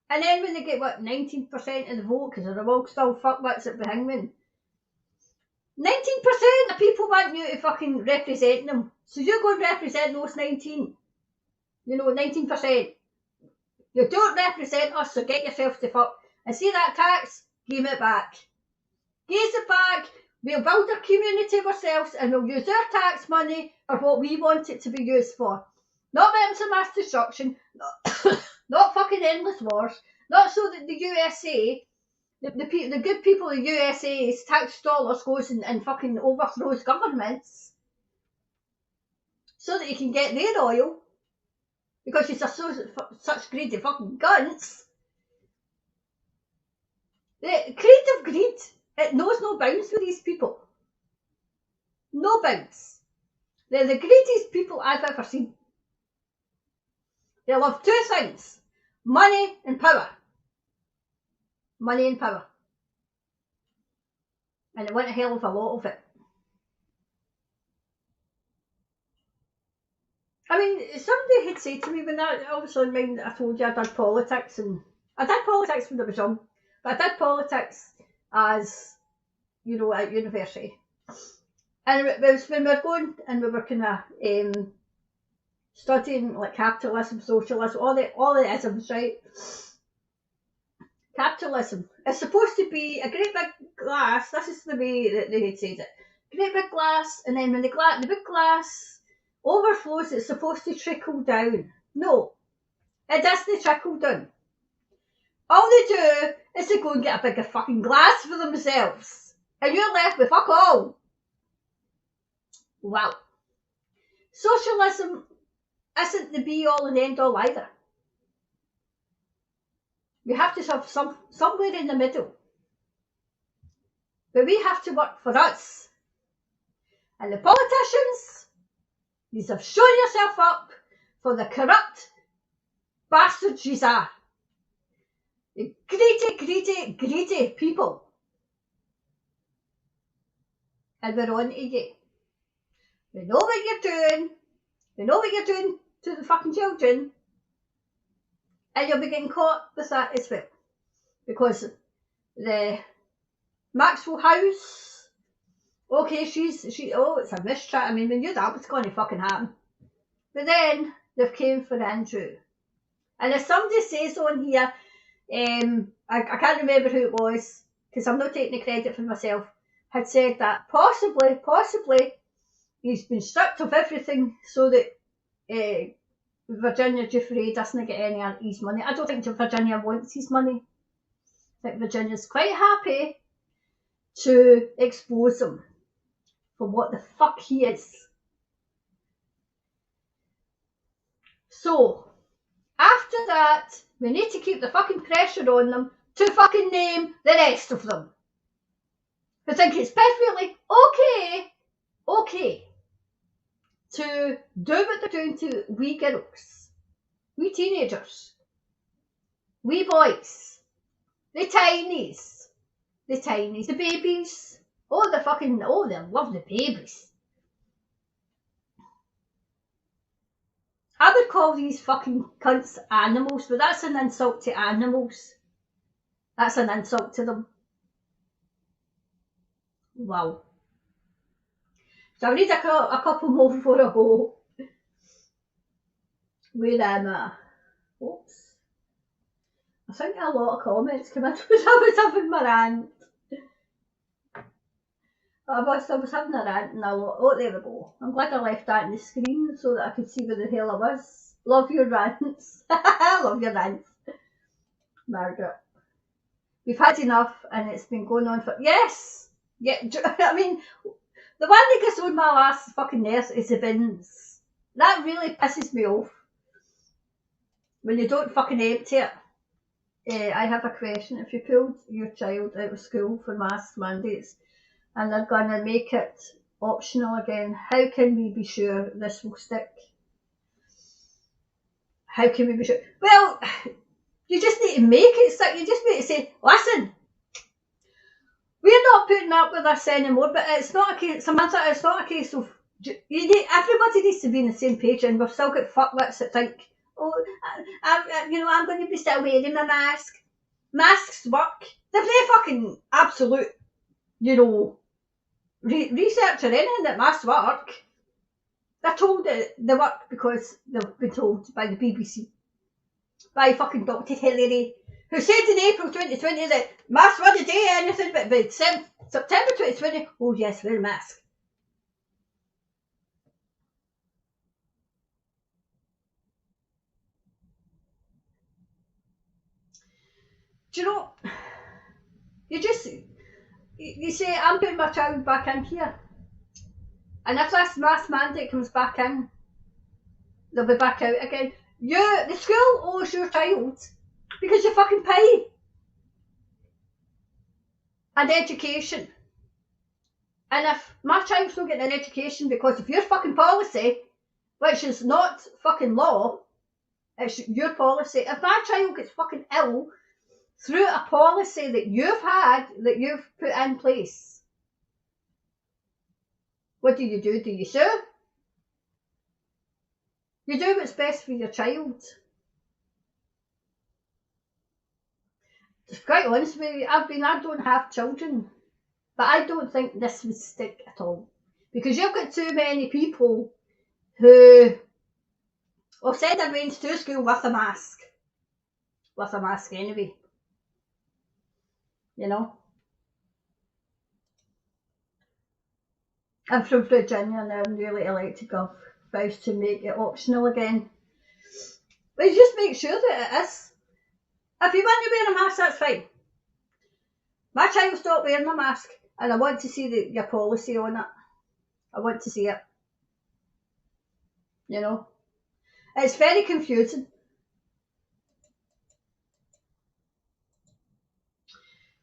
And then when they get, 19% of the vote, because they're all still fuckwits at the hangman, 19% of people want you to fucking represent them. So you go and represent those 19. 19%. You don't represent us, so get yourself to fuck. And see that tax? Give it back. Give it back. We'll build our community ourselves and we'll use our tax money for what we want it to be used for. Not weapons of mass destruction, not fucking endless wars, not so that the USA, the good people of the USA's tax dollars goes and fucking overthrows governments so that you can get their oil because you're such greedy fucking gunts. The creative greed, it knows no bounds with these people. No bounds. They're the greediest people I've ever seen. They love two things. Money and power. Money and power. And they want a hell of a lot of it. I mean, somebody had said to me when I told you I did politics, and I did politics when I was young, but I did politics as, at university. And it was when we were going and we were kind of studying like capitalism, socialism, all the isms, right? Capitalism is supposed to be a great big glass. This is the way that they had said it. Great big glass, and then when the big glass overflows, it's supposed to trickle down. No, it doesn't trickle down. All they do is to go and get a bigger fucking glass for themselves. And you're left with fuck all. Well, socialism isn't the be all and end all either. We have to have somewhere in the middle. But we have to work for us. And the politicians, you have shown yourself up for the corrupt bastards you are. The greedy people. And we're on to you. We know what you're doing. We know what you're doing to the fucking children. And you'll be getting caught with that as well. Because the Maxwell House, okay, it's a mistrial. I mean, we knew that was going to fucking happen. But then they've came for Andrew. And if somebody says on here, I can't remember who it was, because I'm not taking the credit for myself, had said that possibly, he's been stripped of everything so that Virginia Giuffre doesn't get any of his money. I don't think Virginia wants his money. I think Virginia's quite happy to expose him for what the fuck he is. So, after that, we need to keep the fucking pressure on them to fucking name the rest of them. I think it's perfectly okay to do what they're doing to wee girls, wee teenagers, wee boys, the tinies, the babies. They love the babies. I would call these fucking cunts animals, but that's an insult to animals. That's an insult to them. Wow. So I need a couple more before I go. Where am I? Oops. I think a lot of comments came in when I was having my rant. I was having a rant and a lot. Oh, there we go. I'm glad I left that in the screen so that I could see where the hell I was. Love your rants. Love your rants. Margaret. We've had enough and it's been going on for... Yes! Yeah, I mean, the one that gets on my last fucking nerves is the bins. That really pisses me off. When you don't fucking empty it. I have a question. If you pulled your child out of school for mask mandates, and they're going to make it optional again. How can we be sure this will stick? How can we be sure? Well, you just need to make it stick. You just need to say, listen, we're not putting up with this anymore, but it's not a case, Samantha, it's not a case of, everybody needs to be on the same page, and we've still got fuckwits that think, oh, I'm going to be still wearing my mask. Masks work. They've no fucking absolute, research or anything that masks work. They're told that they work because they've been told by the BBC, by fucking Dr. Hillary, who said in April 2020 that masks wouldn't do anything, but by September 2020, oh yes, wear a mask. Do you know, you say, I'm putting my child back in here, and if this mask mandate comes back in, they'll be back out again. The school owes your child, because you fucking pay an education. And if my child's not getting an education because of your fucking policy, which is not fucking law, it's your policy. If my child gets fucking ill through a policy that you've had, that you've put in place, what do? Do you sue? You do what's best for your child. To be quite honest with you, I don't have children, but I don't think this would stick at all. Because you've got too many people who will send their brains to school with a mask. With a mask anyway. I'm from Virginia and I'm really elected gov vows to make it optional again. But you just make sure that it is. If you want to wear a mask, that's fine. My child stopped wearing a mask and I want to see your policy on it. I want to see it. It's very confusing.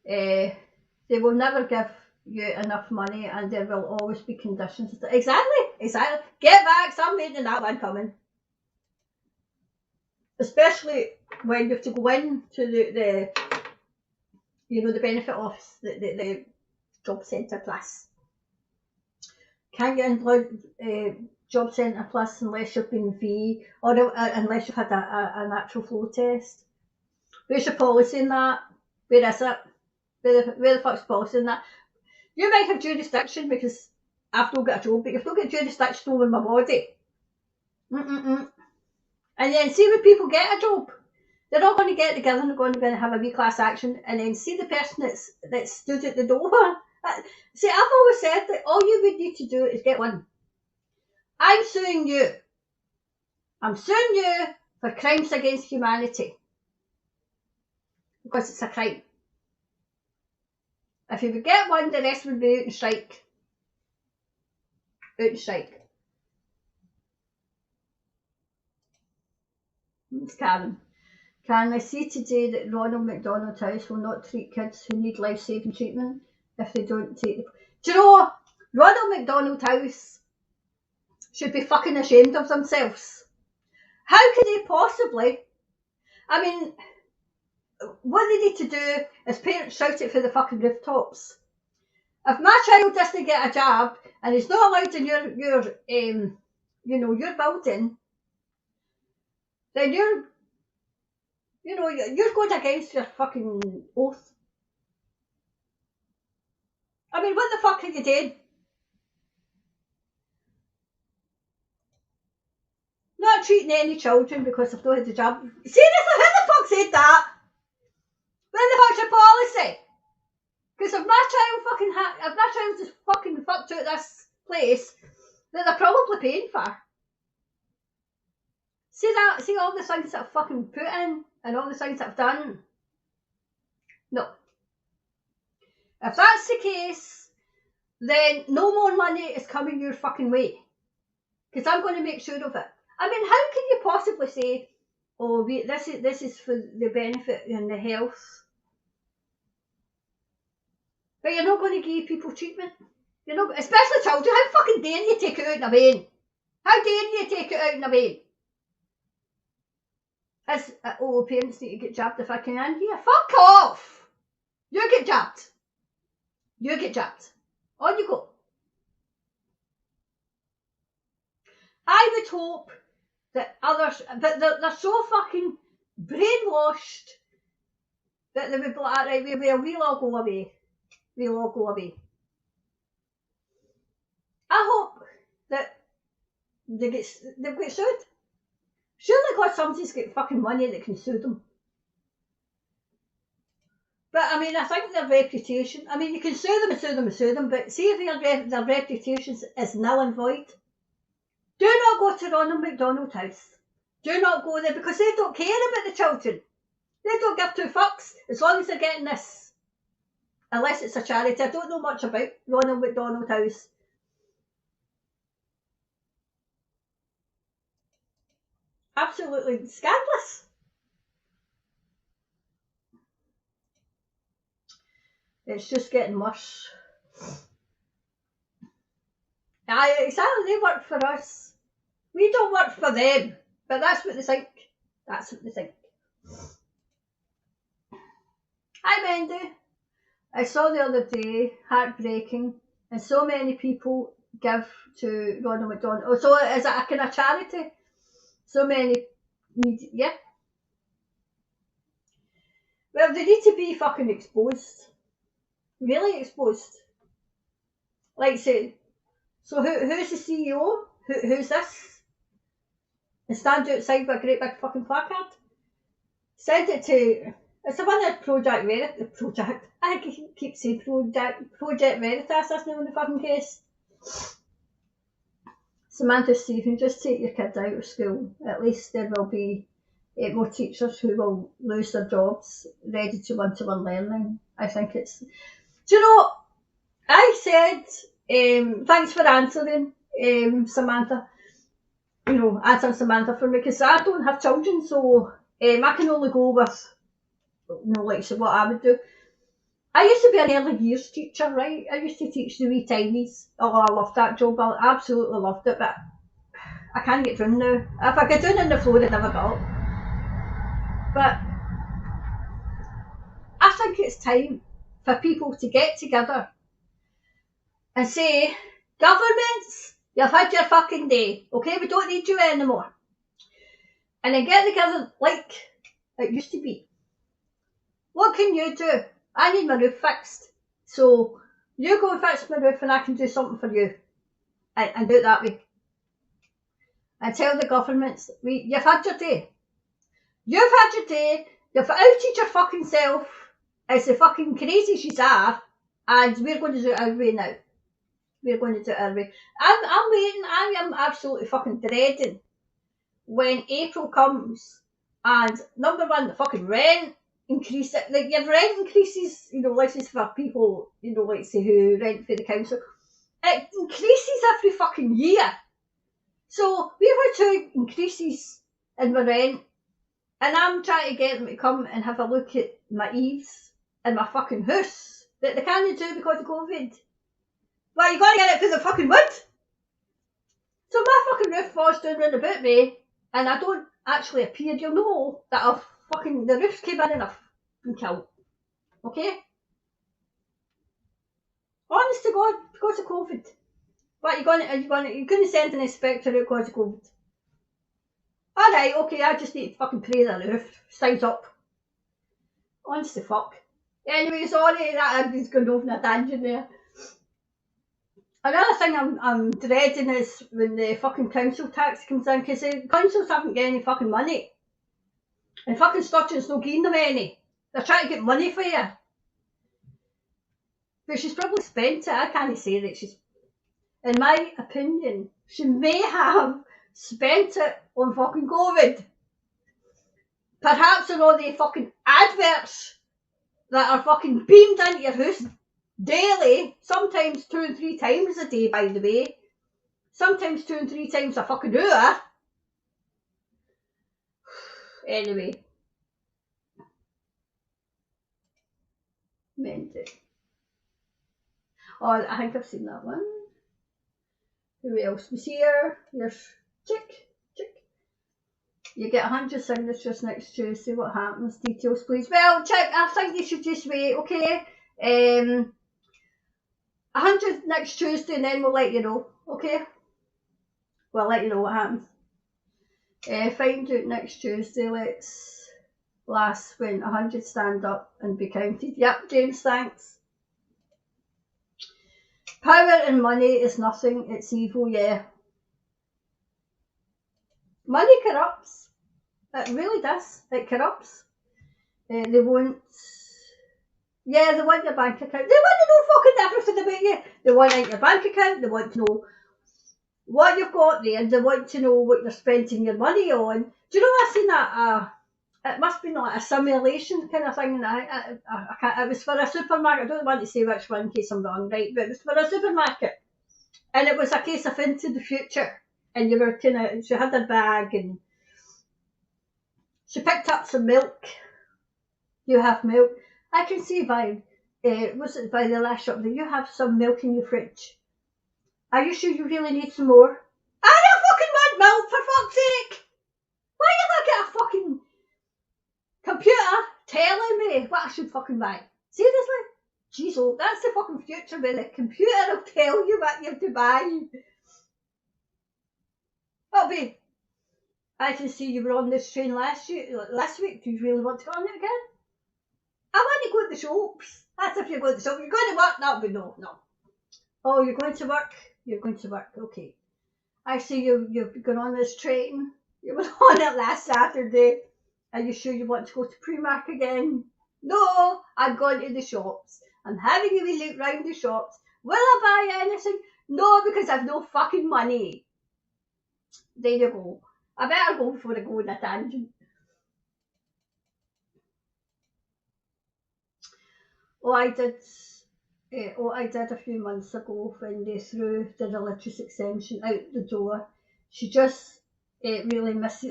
They will never give you enough money and there will always be conditions. Exactly. Get back, I'm making that one coming. Especially when you have to go in to the benefit office, the job centre plus. Can't get in job centre plus unless you've been V or unless you've had a natural flow test. Where's your policy in that? Where is it? Where the fuck's the policy in that? You might have jurisdiction because I've not got a job, but you've not got jurisdiction over my body. And then see when people get a job, they're all going to get together and they're going to have a wee class action, and then see the person that stood at the door. See, I've always said that all you would need to do is get one. I'm suing you. I'm suing you for crimes against humanity. Because it's a crime. If you would get one, the rest would be out and strike. Out and strike. It's Karen. Karen, I see today that Ronald McDonald House will not treat kids who need life-saving treatment if they don't take the... Do you know, Ronald McDonald House should be fucking ashamed of themselves. How could they possibly... I mean, what they need to do is parents shout it for the fucking rooftops. If my child doesn't get a job and he's not allowed in your building, then you're going against your fucking oath. I mean, what the fuck are you doing? Not treating any children because they've not had a job. Seriously, who the fuck said that? Where the fuck's your policy? Because if my child is fucking fucked out this place that they're probably paying for. See all the things that I've fucking put in and all the things that I've done? No. If that's the case, then no more money is coming your fucking way. Because I'm going to make sure of it. I mean, how can you possibly say, oh, this is for the benefit and the health But you're not going to give people treatment. You're not, especially children. How fucking dare you take it out in a vein? How dare you take it out in a vein? As parents need to get jabbed if I can. Yeah, fuck off. You get jabbed. You get jabbed. On you go. I would hope that others, but they're so fucking brainwashed that they would be like, right, we'll all go away. We'll all go away. I hope that they've got sued. Surely God, somebody's got fucking money that can sue them. But I mean, I think their reputation, I mean, you can sue them, but see if their reputation is null and void. Do not go to Ronald McDonald's house. Do not go there because they don't care about the children. They don't give two fucks as long as they're getting this. Unless it's a charity. I don't know much about Ronald McDonald's house. Absolutely scandalous. It's just getting worse. Aye, exactly. They work for us. We don't work for them. But that's what they think. That's what they think. Hi, Mendy. I saw the other day, heartbreaking, and so many people give to Ronald McDonald. Oh, so is it a kind of charity? So many need, yeah. Well, they need to be fucking exposed. Really exposed. Like, say, so who's the CEO? Who's this? And stand outside with a great big fucking placard. Send it to, it's the one that I keep saying Project Veritas, that's not the fucking case. Samantha Stephen, just take your kids out of school. At least there will be more teachers who will lose their jobs ready to one-to-one learning. I think it's... Do you know, I said, thanks for answering, Samantha. You know, answer Samantha for me, because I don't have children, so I can only go with, you know, like what I would do. I used to be an early years teacher, right? I used to teach the wee tinies. Oh, I loved that job. I absolutely loved it, but I can't get down now. If I get down on the floor, I'd never got up. But I think it's time for people to get together and say, governments, you've had your fucking day, okay? We don't need you anymore. And then get together like it used to be. What can you do? I need my roof fixed. So you go and fix my roof and I can do something for you. And do it that way. And tell the governments, you've had your day. You've had your day. You've outed your fucking self as the fucking crazies you are. And we're going to do it our way now. We're going to do it our way. I'm waiting. I am absolutely fucking dreading when April comes. And number one, the fucking rent increase. Like your rent increases, you know, like this for people, you know, like say who rent for the council. It increases every fucking year. So we've had two increases in my rent. And I'm trying to get them to come and have a look at my eaves and my fucking house that they can't do because of COVID. Well, you got to get it for the fucking wood. So my fucking roof falls down round about me and I don't actually appear. You'll know that the roof's came in and I've been killed. Okay? Honest to God, because of COVID. What, you're going to send an inspector out because of COVID? Alright, okay, I just need to fucking pray the roof stays up. Honest to fuck. Anyway, sorry that I'm just going over a tangent there. Another thing I'm dreading is when the fucking council tax comes in, because the councils haven't got any fucking money. And fucking Sturgeon's not giving them any. They're trying to get money for you. But she's probably spent it. I can't say that she's... In my opinion, she may have spent it on fucking COVID. Perhaps on all the fucking adverts that are fucking beamed into your house daily, sometimes 2 and 3 times a day, by the way. Sometimes 2 and 3 times a fucking hour. Anyway. Meant it. Oh, I think I've seen that one. Who else was here? There's Chick. You get 100 signatures next Tuesday. What happens? Details, please. Well, Chick, I think you should just wait, okay? 100 next Tuesday, and then we'll let you know, okay? We'll let you know what happens. Find out next Tuesday. Let's last when 100 stand up and be counted. Yep, James, thanks. Power and money is nothing. It's evil, yeah. Money corrupts. It really does. It corrupts. They want... Yeah, they want your bank account. They want to know fucking everything about you. They want your bank account. They want to know what you've got there. They want to know what you're spending your money on. Do you know I seen that? It must be like a simulation kind of thing. I can't, it was for a supermarket. I don't want to say which one in case I'm wrong, right? But it was for a supermarket. And it was a case of Into the Future. And you were kind of... She had her bag and... She picked up some milk. You have milk. I can see by, was it by the last shop that you have some milk in your fridge. Are you sure you really need some more? I don't fucking want milk, for fuck's sake! Why you look at a fucking computer telling me what I should fucking buy? Seriously? Jeez, oh, that's the fucking future where the computer will tell you what you have to buy. Oh, babe. I can see you were on this train last week. Do you really want to go on it again? I want to go to the shops. That's if you're going to the shops. You're going to work? No. Oh, you're going to work? You're going to work, okay. I see you've gone on this train. You were on it last Saturday. Are you sure you want to go to Primark again? No, I'm going to the shops. I'm having a wee look round the shops. Will I buy anything? No, because I've no fucking money. There you go. I better go before I go on a tangent. I did a few months ago when they threw the religious exemption out the door. She just really misses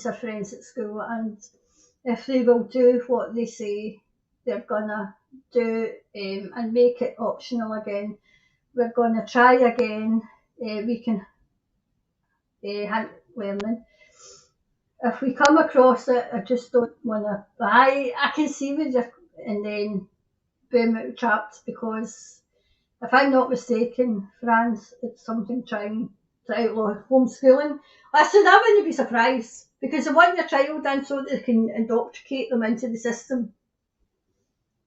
her friends at school, and if they will do what they say they're gonna do and make it optional again, we're gonna try again. We can hand learning. If we come across it, I just don't want to buy. I can see with you, and then boom, out trapped, because if I'm not mistaken, France, it's something trying to outlaw homeschooling. I said I wouldn't be surprised, because they want your child in so that they can indoctrinate them into the system.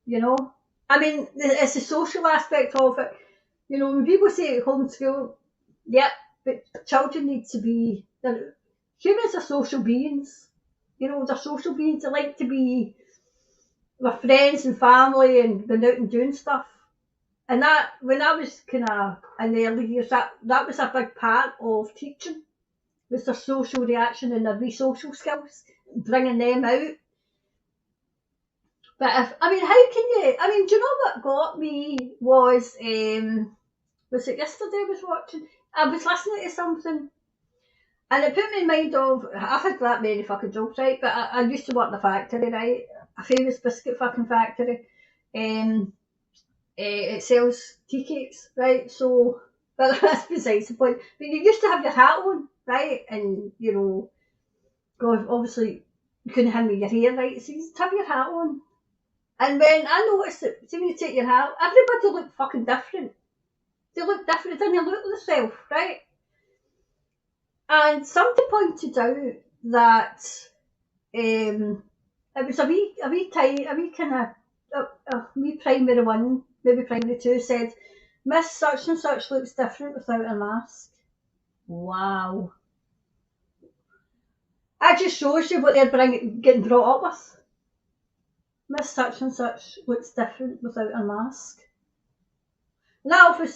You know? I mean, it's the social aspect of it. You know, when people say homeschool, yep, but children need to be... Humans are social beings. You know, they're social beings. They like to be with friends and family and going out and doing stuff. And that, when I was kind of in the early years, that was a big part of teaching, was their social reaction and their re-social skills, bringing them out. But how can you, do you know what got me was it yesterday I was watching? I was listening to something, and it put me in mind of, I've had that many fucking jobs, right? But I used to work in a factory, right? A famous biscuit fucking factory. It sells tea cakes, right? So, but that's besides the point. But you used to have your hat on, right? And, you know, God, obviously, you couldn't have your hair, right? So you used to have your hat on. And when I noticed that, see when you take your hat, everybody looked fucking different. They looked different, didn't they look at themselves, right? And somebody pointed out that it was a wee primary one, maybe primary two, said, Miss such and such looks different without a mask. Wow. That just shows you what they're getting brought up with. Miss such and such looks different without a mask. And I always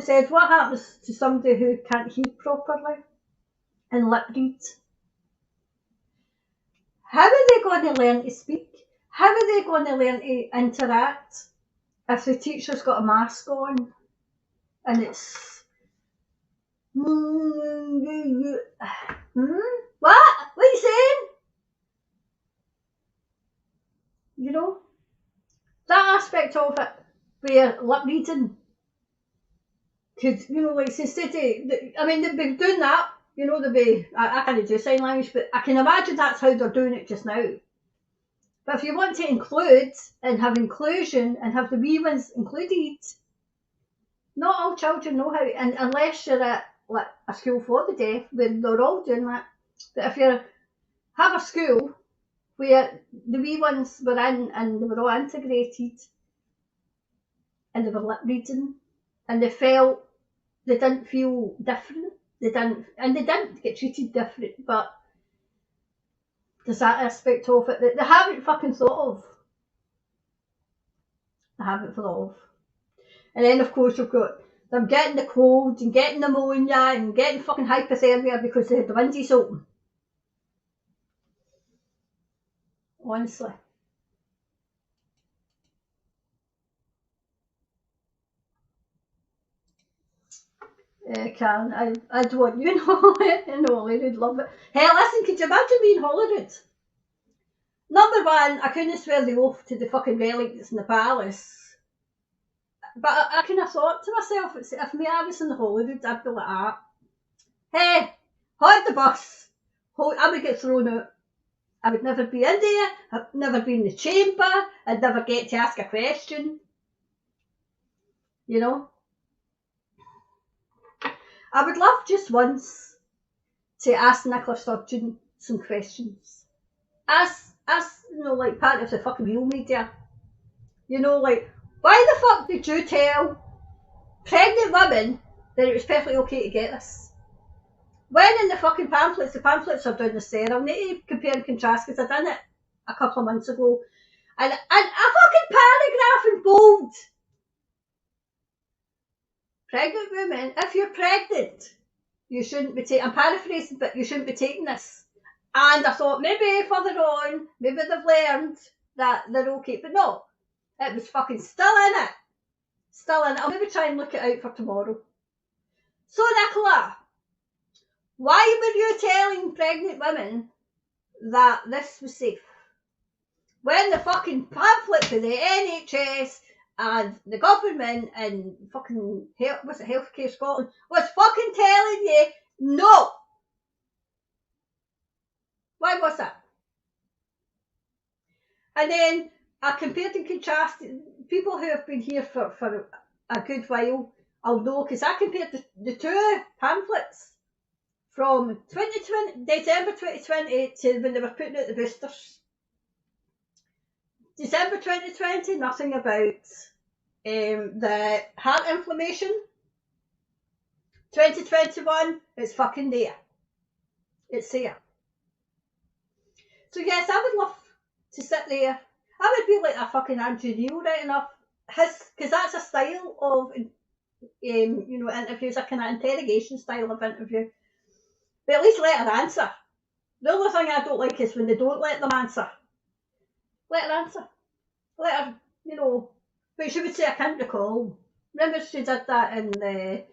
said, what happens to somebody who can't hear properly and lip read? How are they going to learn to speak? How are they going to learn to interact if the teacher's got a mask on and it's... What? What are you saying? You know? That aspect of it, where lip reading could, you know, like instead of, I mean, they've been doing that, you know, I can't do sign language, but I can imagine that's how they're doing it just now. But if you want to include and have inclusion and have the wee ones included, not all children know how, and unless you're at like a school for the deaf, where they're all doing that. But if you have a school where the wee ones were in and they were all integrated and they were lip reading and they didn't feel different, they didn't get treated different, but there's that aspect of it that they haven't fucking thought of. They haven't thought of. And then of course you've got them getting the cold and getting pneumonia and getting fucking hypothermia because they had the windies open. Honestly. Karen, I'd want you in Holyrood, love it. Hey, listen, could you imagine being Holyrood? Number one, I couldn't swear the oath to the fucking relic that's in the palace. But I kind of thought to myself, if I was in the Holyrood, I'd be like that. Hey, hold the bus. I would get thrown out. I would never be in there. I'd never be in the chamber. I'd never get to ask a question. You know? I would love just once to ask Nicola Sturgeon some questions. As you know, like part of the fucking real media. You know, like, why the fuck did you tell pregnant women that it was perfectly okay to get this? When in the fucking pamphlets, the pamphlets are down the stair. I'll need to compare and contrast because I done it a couple of months ago. And a fucking paragraph in bold. Pregnant women, if you're pregnant, you shouldn't be taking, I'm paraphrasing, but you shouldn't be taking this. And I thought maybe further on, maybe they've learned that they're okay. But no, it was fucking still in it. Still in it. I'll maybe try and look it out for tomorrow. So Nicola, why were you telling pregnant women that this was safe? When the fucking pamphlet for the NHS and the government and fucking Healthcare Scotland was fucking telling you no. Why was that? And then I compared and contrasted. People who have been here for a good while, I'll know, because I compared the two pamphlets from December 2020 to when they were putting out the boosters. December 2020, nothing about the heart inflammation. 2021, it's fucking there. It's there. So yes, I would love to sit there. I would be like a fucking Andrew Neil writing up because that's a style of you know, interviews, a kind of interrogation style of interview. But at least let her answer. The only thing I don't like is when they don't let them answer. Let her answer. Let her, you know. But she would say, I can't recall. Remember she did that in the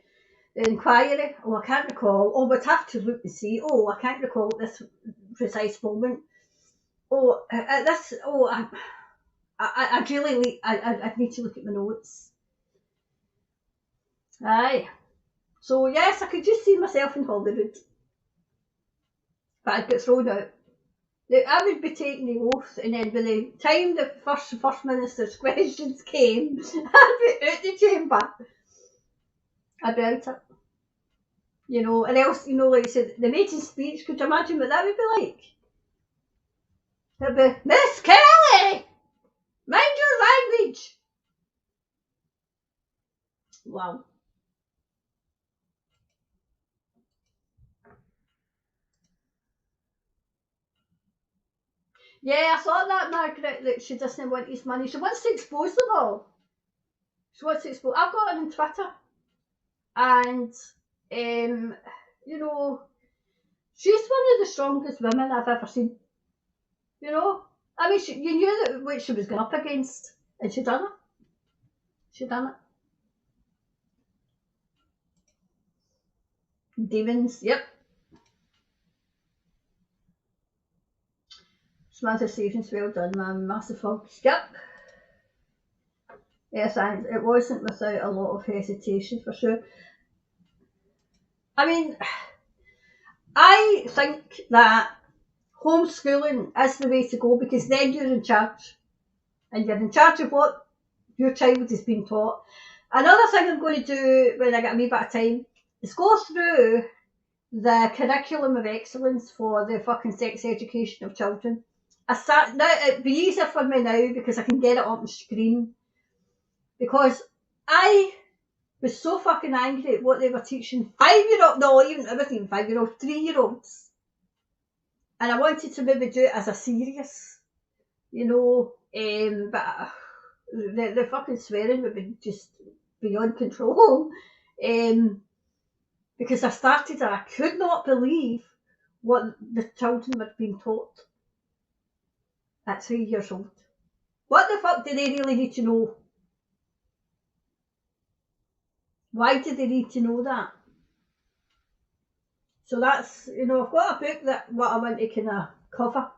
inquiry? Oh, I can't recall. Oh, we'd have to look and see. Oh, I can't recall at this precise moment. Oh, at this, oh, I'd really, I'd need to look at my notes. Aye. So yes, I could just see myself in Holyrood. But I'd get thrown out. I would be taking the oath, and then by the time the first minister's questions came, I'd be out the chamber. I'd be out it. You know, and else, you know, like I said, the maiden speech, could you imagine what that would be like? It'd be, Miss Kelly! Mind your language! Wow. Yeah, I thought that, Margaret, that she doesn't want his money. She wants to expose them all. She wants to expose. I've got her on Twitter. And, you know, she's one of the strongest women I've ever seen. You know? I mean, you knew that what she was going up against. And she done it. She done it. Demons, yep. Samantha Stevens, well done, man. Massive hugs. Yep. Yes, and it wasn't without a lot of hesitation, for sure. I mean, I think that homeschooling is the way to go, because then you're in charge. And you're in charge of what your child is being taught. Another thing I'm going to do when I get a wee bit of time is go through the curriculum of excellence for the fucking sex education of children. Now it'd be easier for me now because I can get it up on screen. Because I was so fucking angry at what they were teaching 5-year-old, no, even it wasn't even 5-year-old, 3-year-olds. And I wanted to maybe do it as a serious, but the fucking swearing would be just beyond control. Because I could not believe what the children were being taught at 3 years old. What the fuck do they really need to know? Why do they need to know that? So that's, I've got a book that what I want to kind of cover,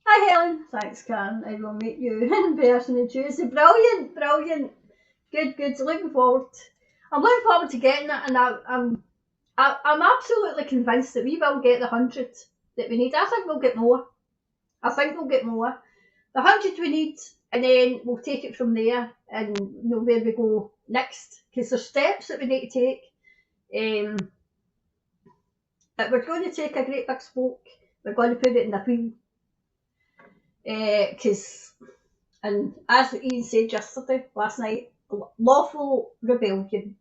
Hi Helen, thanks Karen, I will meet you in person on Tuesday. Brilliant, brilliant. Good, looking forward. I'm looking forward to getting it, and I'm absolutely convinced that we will get the 100 that we need. I think we'll get more. The 100 we need, and then we'll take it from there and know where we go next. Because there's steps that we need to take. But we're going to take a great big spoke. We're going to put it in a wheel. And as Ian said last night, lawful rebellion.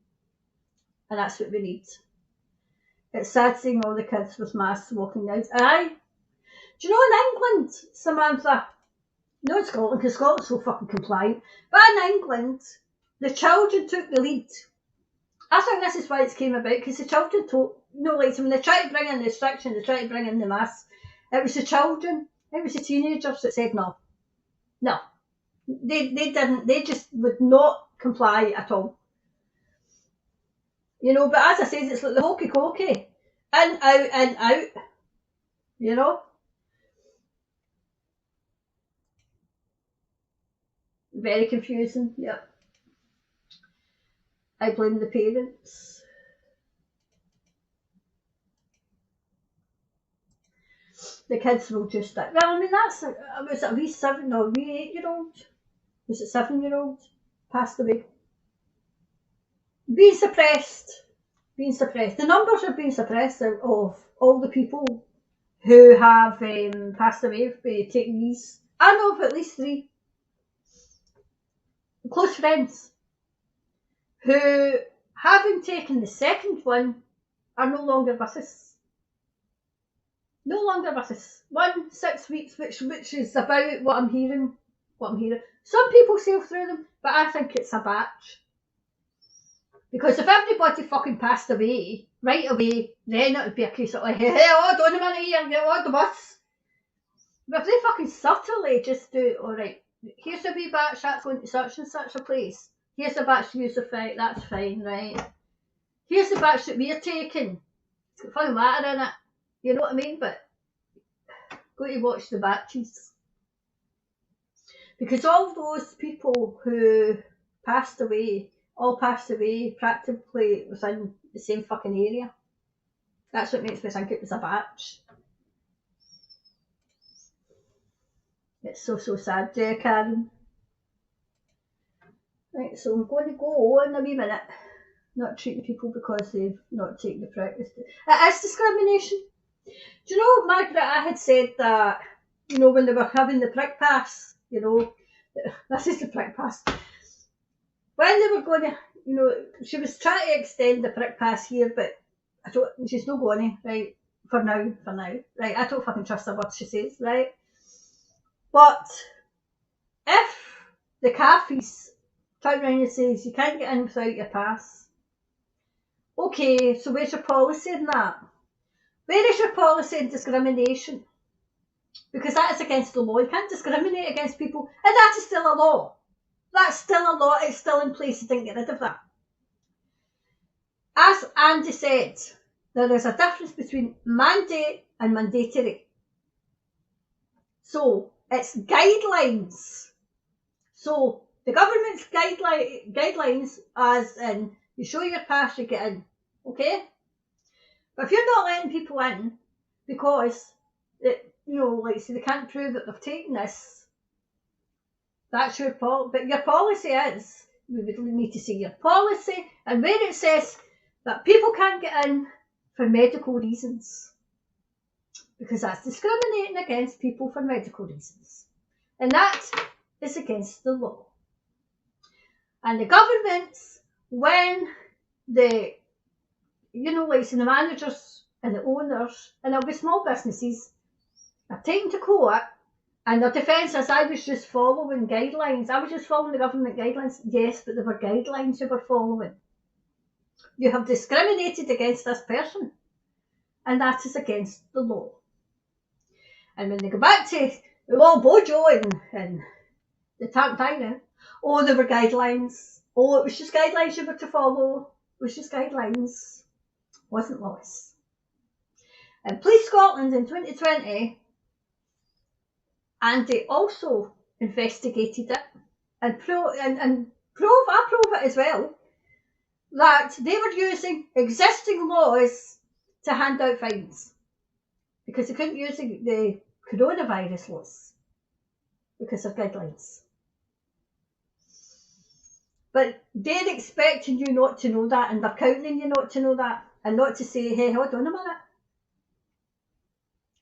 And that's what we need. It's sad seeing all the kids with masks walking out. Aye. Do you know in England, Samantha, no in Scotland, because Scotland's so fucking compliant, but in England, the children took the lead. I think this is why it came about, because the children when they tried to bring in the restriction, they tried to bring in the masks, it was the children, it was the teenagers that said no. No. They didn't, they just would not comply at all. But as I said, it's like the hokey cokey. In, out. Very confusing, yep. I blame the parents. The kids will just, well, I mean, was it a wee 7 or a wee 8-year-old? Was it 7-year-old? Passed away. Being suppressed. The numbers are being suppressed of all the people who have passed away by taking these. I know of at least 3 close friends who, having taken the second one, are no longer with us. No longer with us. 6 weeks, which is about what I'm hearing. Some people sail through them, but I think it's a batch. Because if everybody fucking passed away right away, then it would be a case of like, hey, hold on a minute here, get on the bus. But if they fucking subtly just do, alright, here's a wee batch that's going to such and such a place. Here's a batch to use the fight, that's fine, right? Here's the batch that we're taking. It's got fucking matter in it. You know what I mean? But go to watch the batches. Because all those people who passed away, all passed away practically within the same fucking area. That's what makes me think it was a batch. It's so sad, dear Karen. Right, so I'm going to go in a wee minute. Not treating people because they've not taken the practice. It is discrimination. Do you know, Margaret, I had said that, when they were having the prick pass, this is the prick pass. When they were going to, she was trying to extend the prick pass here, but she's not going to, right, for now, right, I don't fucking trust her what she says, right. But if the cafes turn around and says you can't get in without your pass, okay, so where's your policy in that? Where is your policy in discrimination? Because that is against the law. You can't discriminate against people, and that is still a law. That's still a law. It's still in place. You didn't get rid of that. As Andy said, there is a difference between mandate and mandatory. So it's guidelines. So the government's guidelines, as in you show your pass, you get in, okay? But if you're not letting people in because like say they can't prove that they've taken this, that's your policy. But your policy is, we would need to see your policy, and where it says that people can't get in for medical reasons, because that's discriminating against people for medical reasons, and that is against the law. And the governments, when the like the managers and the owners, and it'll be small businesses, are taken to court, and their defence is, I was just following guidelines. I was just following the government guidelines. Yes, but they were guidelines you were following. You have discriminated against this person, and that is against the law. And when they go back to Bojo and the Tyrant, oh, there were guidelines. Oh, it was just guidelines you were to follow. It was just guidelines. It wasn't laws. And Police Scotland in 2020, and they also investigated it and prove it as well, that they were using existing laws to hand out fines, because they couldn't use the coronavirus laws because of guidelines. But they're expecting you not to know that, and they're counting on you not to know that, and not to say, hey, hold on a minute.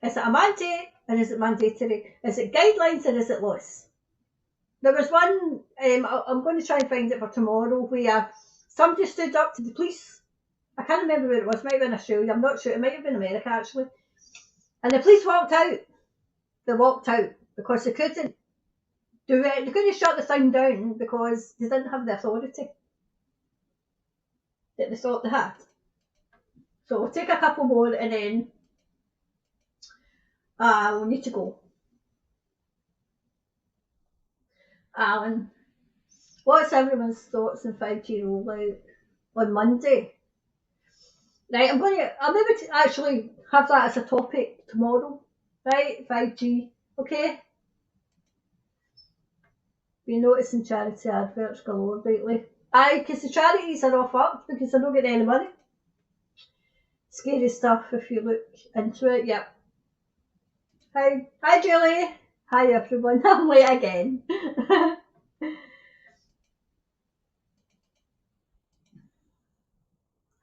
Is it a mandate, or is it mandatory? Is it guidelines, or is it laws? There was one, I'm going to try and find it for tomorrow, where somebody stood up to the police. I can't remember where it was. It might have been Australia. I'm not sure. It might have been America, actually. And the police walked out. They walked out because they couldn't do it. They couldn't shut the thing down because they didn't have the authority that they thought they had. So we'll take a couple more, and then we'll need to go. Alan, what's everyone's thoughts on 5G rollout on Monday? Right, I'll maybe actually have that as a topic tomorrow. Right, 5G, okay? Been noticing charity adverts galore lately. Aye, because the charities are off up because they're not getting any money. Scary stuff if you look into it, yep. Hi Julie. Hi everyone, I'm late again.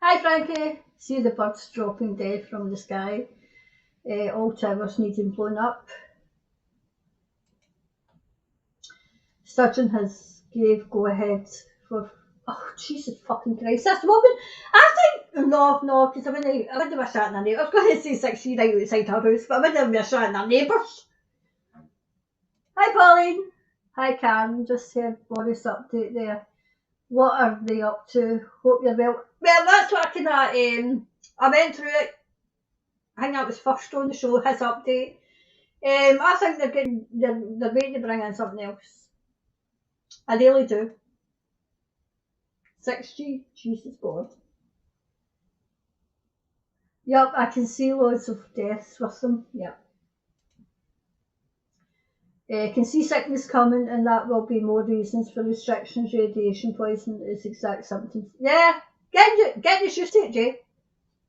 Hi Frankie. See the birds dropping dead from the sky. All towers needing blown up. Sturgeon has gave go ahead for, oh Jesus fucking Christ, this woman, I think, no, because I wouldn't have shot in her neighbours. I was going to say 16 right outside her house, but I wouldn't have shot in her neighbours. Hi Pauline. Hi Karen, just heard Boris update there. What are they up to? Hope you're well. Well, that's what I went through it. I think that was first on the show, his update. I think they're waiting to bring in something else. I really do. 6G, Jesus God. Yep, I can see loads of deaths with them, yep. Can see sickness coming, and that will be more reasons for restrictions. Radiation poisoning is exact symptoms. Yeah, getting us used to it, Jay.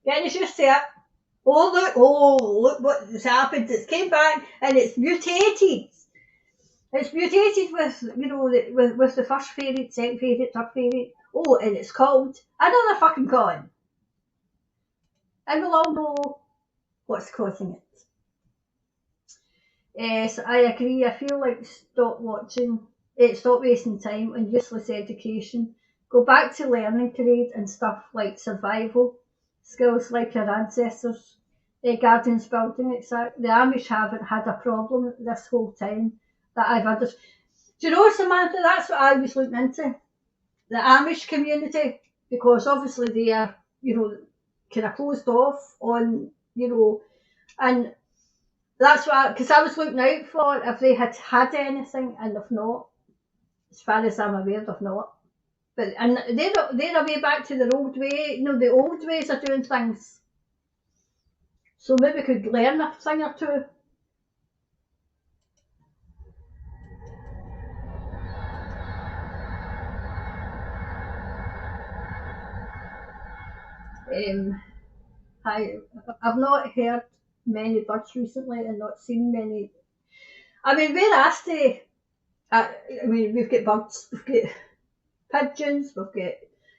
Getting us used to it. Oh look what's happened. It's came back and it's mutated. It's mutated with, with the first variant, second variant, third variant. Oh, and it's called another fucking con. And we'll all know what's causing it. Yes, I agree. I feel like stop wasting time on useless education. Go back to learning trade and stuff like survival skills like our ancestors. Gardens building, exactly. The Amish haven't had a problem this whole time that I've understood. Do you know, Samantha, that's what I was looking into. The Amish community, because obviously they are, kind of closed off on, and that's what, because I was looking out for if they had had anything, and they've not. As far as I'm aware, they've not. And they're a way back to their old way. The old ways of doing things. So maybe we could learn a thing or two. I've not heard many birds recently and not seen many. I mean, where I stay, I mean, we've got birds, we've got pigeons, we've got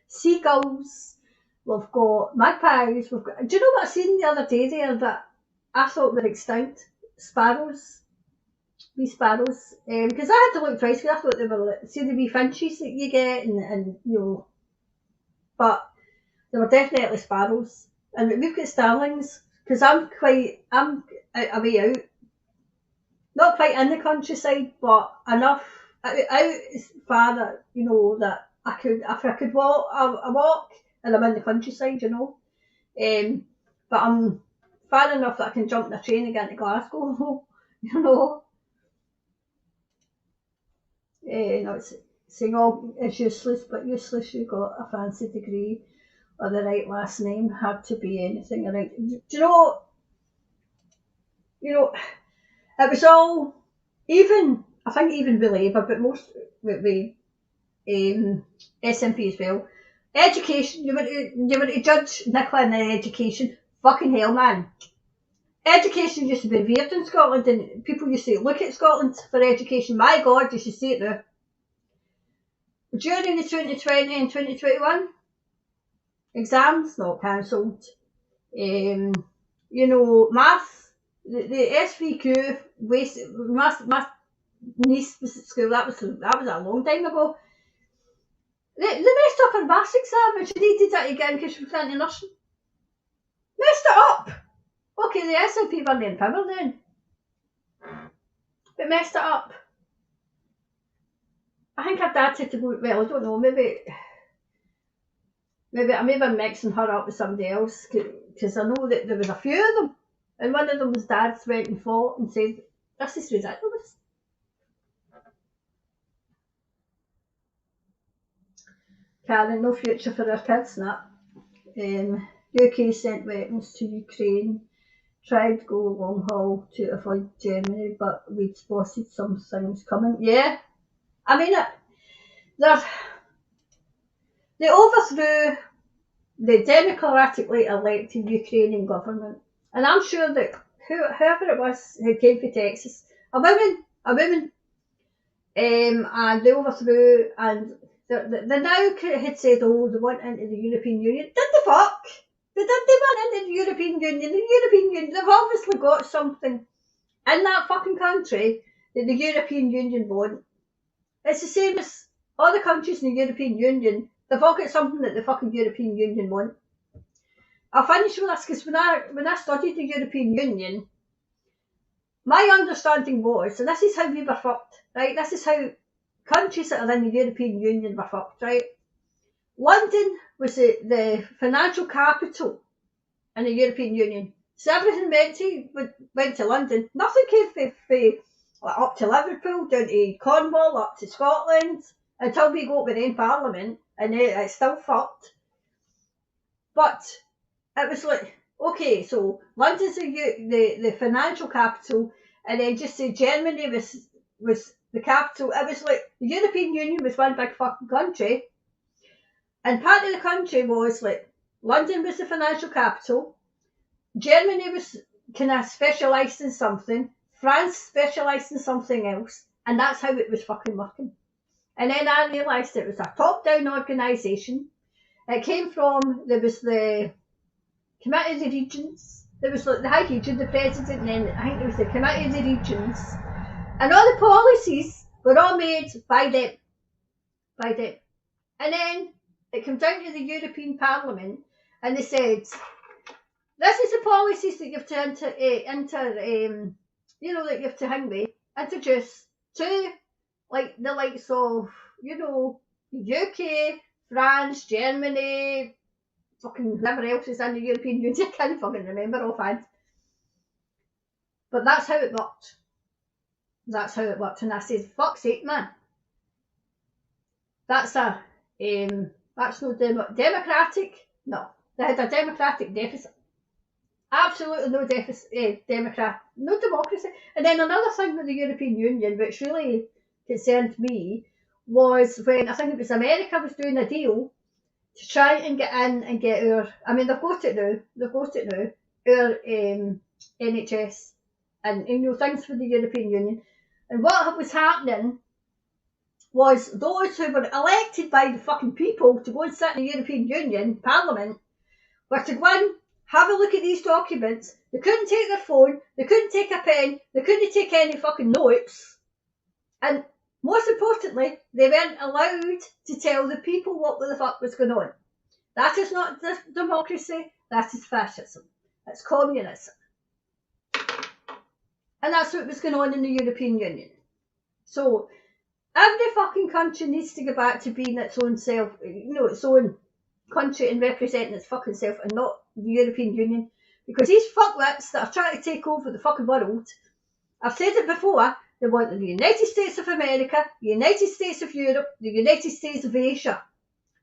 seagulls, we've got magpies, we've got. Do you know what I seen the other day there that I thought were extinct? Sparrows. Wee sparrows. Because I had to look twice because I thought they were like, see the wee finches that you get and you know, but they were definitely sparrows. And we've got starlings because I'm a way out, not quite in the countryside, but enough out far that you know that I could if I could walk, I walk, and I'm in the countryside, you know. But I'm far enough that I can jump in a train and get into Glasgow, you know. No, it's saying all is useless, but useless. You got a fancy degree or the right last name. Had to be anything. Right? Do you know? You know, it was all even. I think even with Labour, but most with SNP as well. Education. You were to judge Nicola in their education. Fucking hell, man. Education used to be revered in Scotland, and people used to look at Scotland for education. My God, you should see it now. During the 2020 and 2021 exams, not cancelled. You know, maths, the SVQ, my niece was at school, that was a long time ago. They messed up her maths exam and she needed that again because she was into nursing. Messed it up! Okay, the SNP weren't in power then. But messed it up. I think her dad had to go, well, I don't know, maybe I'm mixing her up with somebody else because I know that there was a few of them. And one of them's dads went and fought and said, this is ridiculous. Karen, no future for our kids, that. UK sent weapons to Ukraine, tried to go long haul to avoid Germany, but we'd spotted some things coming. Yeah, I mean, they overthrew the democratically elected Ukrainian government. And I'm sure that whoever it was who came from Texas, a woman, and they overthrew, and they now had said, oh, they went into the European Union. Did the fuck? They went into the European Union. The European Union, they've obviously got something in that fucking country that the European Union won't. It's the same as all the countries in the European Union. They've all got something that the fucking European Union won't. I'll finish with this because when I studied the European Union, my understanding was, and this is how we were fucked, right? This is how countries that are in the European Union were fucked, right? London was the financial capital in the European Union. So everything went to London. Nothing came up to Liverpool, down to Cornwall, up to Scotland, until we got within Parliament, and it's still fucked. But it was like, okay, so London's the financial capital, and then just say Germany was the capital. It was like the European Union was one big fucking country, and part of the country was like London was the financial capital, Germany was kind of specialised in something, France specialised in something else, and that's how it was fucking working. And then I realised it was a top-down organisation. It came from, there was the Committee of the Regions, there was like the High Region, the President, and then I think there was the Committee of the Regions. And all the policies were all made by them. And then it came down to the European Parliament, and they said, this is the policies that you have to you know, that you have to introduce to like the likes of, you know, UK, France, Germany, fucking whoever else is in the European Union. I can't fucking remember offhand. But that's how it worked. And I said, fuck's sake, man. That's no democratic. No, they had a democratic deficit. Absolutely no no democracy. And then another thing with the European Union, which really concerned me, was when I think it was America was doing a deal, to try and get in and get our, I mean, they've got it now, our NHS and things for the European Union. And what was happening was those who were elected by the fucking people to go and sit in the European Union Parliament were to go in, have a look at these documents. They couldn't take their phone, they couldn't take a pen, they couldn't take any fucking notes. And most importantly, they weren't allowed to tell the people what the fuck was going on. That is not democracy, that is fascism. That's communism. And that's what was going on in the European Union. So, every fucking country needs to go back to being its own self, its own country and representing its fucking self and not the European Union. Because these fuckwits that are trying to take over the fucking world, I've said it before, they want the United States of America, the United States of Europe, the United States of Asia,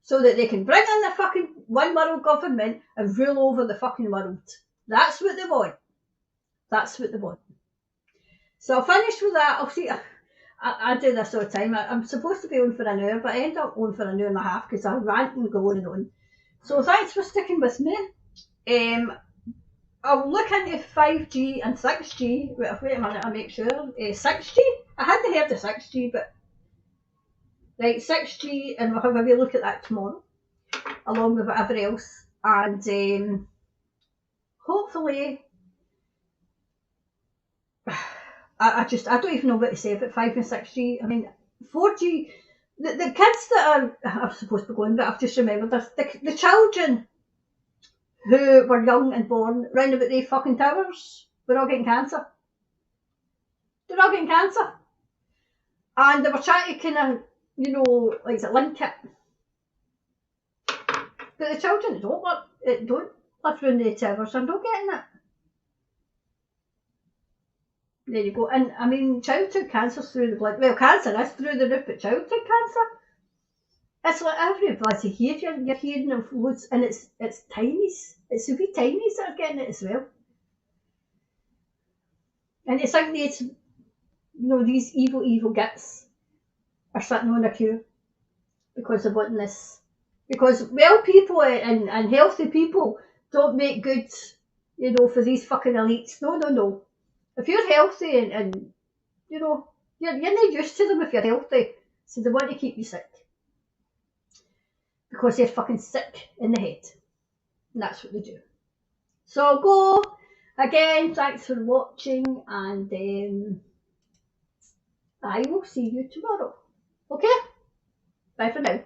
so that they can bring in the fucking one world government and rule over the fucking world. That's what they want. That's what they want. So I'll finish with that. I'll see. I do this all the time. I'm supposed to be on for an hour, but I end up on for an hour and a half because I rant and go on and on. So thanks for sticking with me. I'll look into 5G and 6G. Wait a minute, I'll make sure. 6G? I hadn't heard of 6G, but... Right, 6G, and we'll have a wee look at that tomorrow, along with whatever else. And hopefully... I don't even know what to say about 5 and 6G. I mean, 4G... The kids that I'm supposed to be going, but I've just remembered this. The children who were young and born round about the fucking towers were all getting cancer. They're all getting cancer. And they were trying to kind of, link it. But the children that don't live round the towers are not getting it. There you go. And I mean, childhood cancer's through the blood. Well, cancer is through the roof, but childhood cancer, it's like every bloody year you're hearing of loads, and it's tinies. It's the wee tinies that are getting it as well. And it's like these evil gits are sitting on a queue because of wanting this. Because well people and healthy people don't make good, for these fucking elites. No. If you're healthy and you're not used to them if you're healthy, so they want to keep you sick. Because they're fucking sick in the head. And that's what they do. So go. Again, thanks for watching, and I will see you tomorrow. Okay? Bye for now.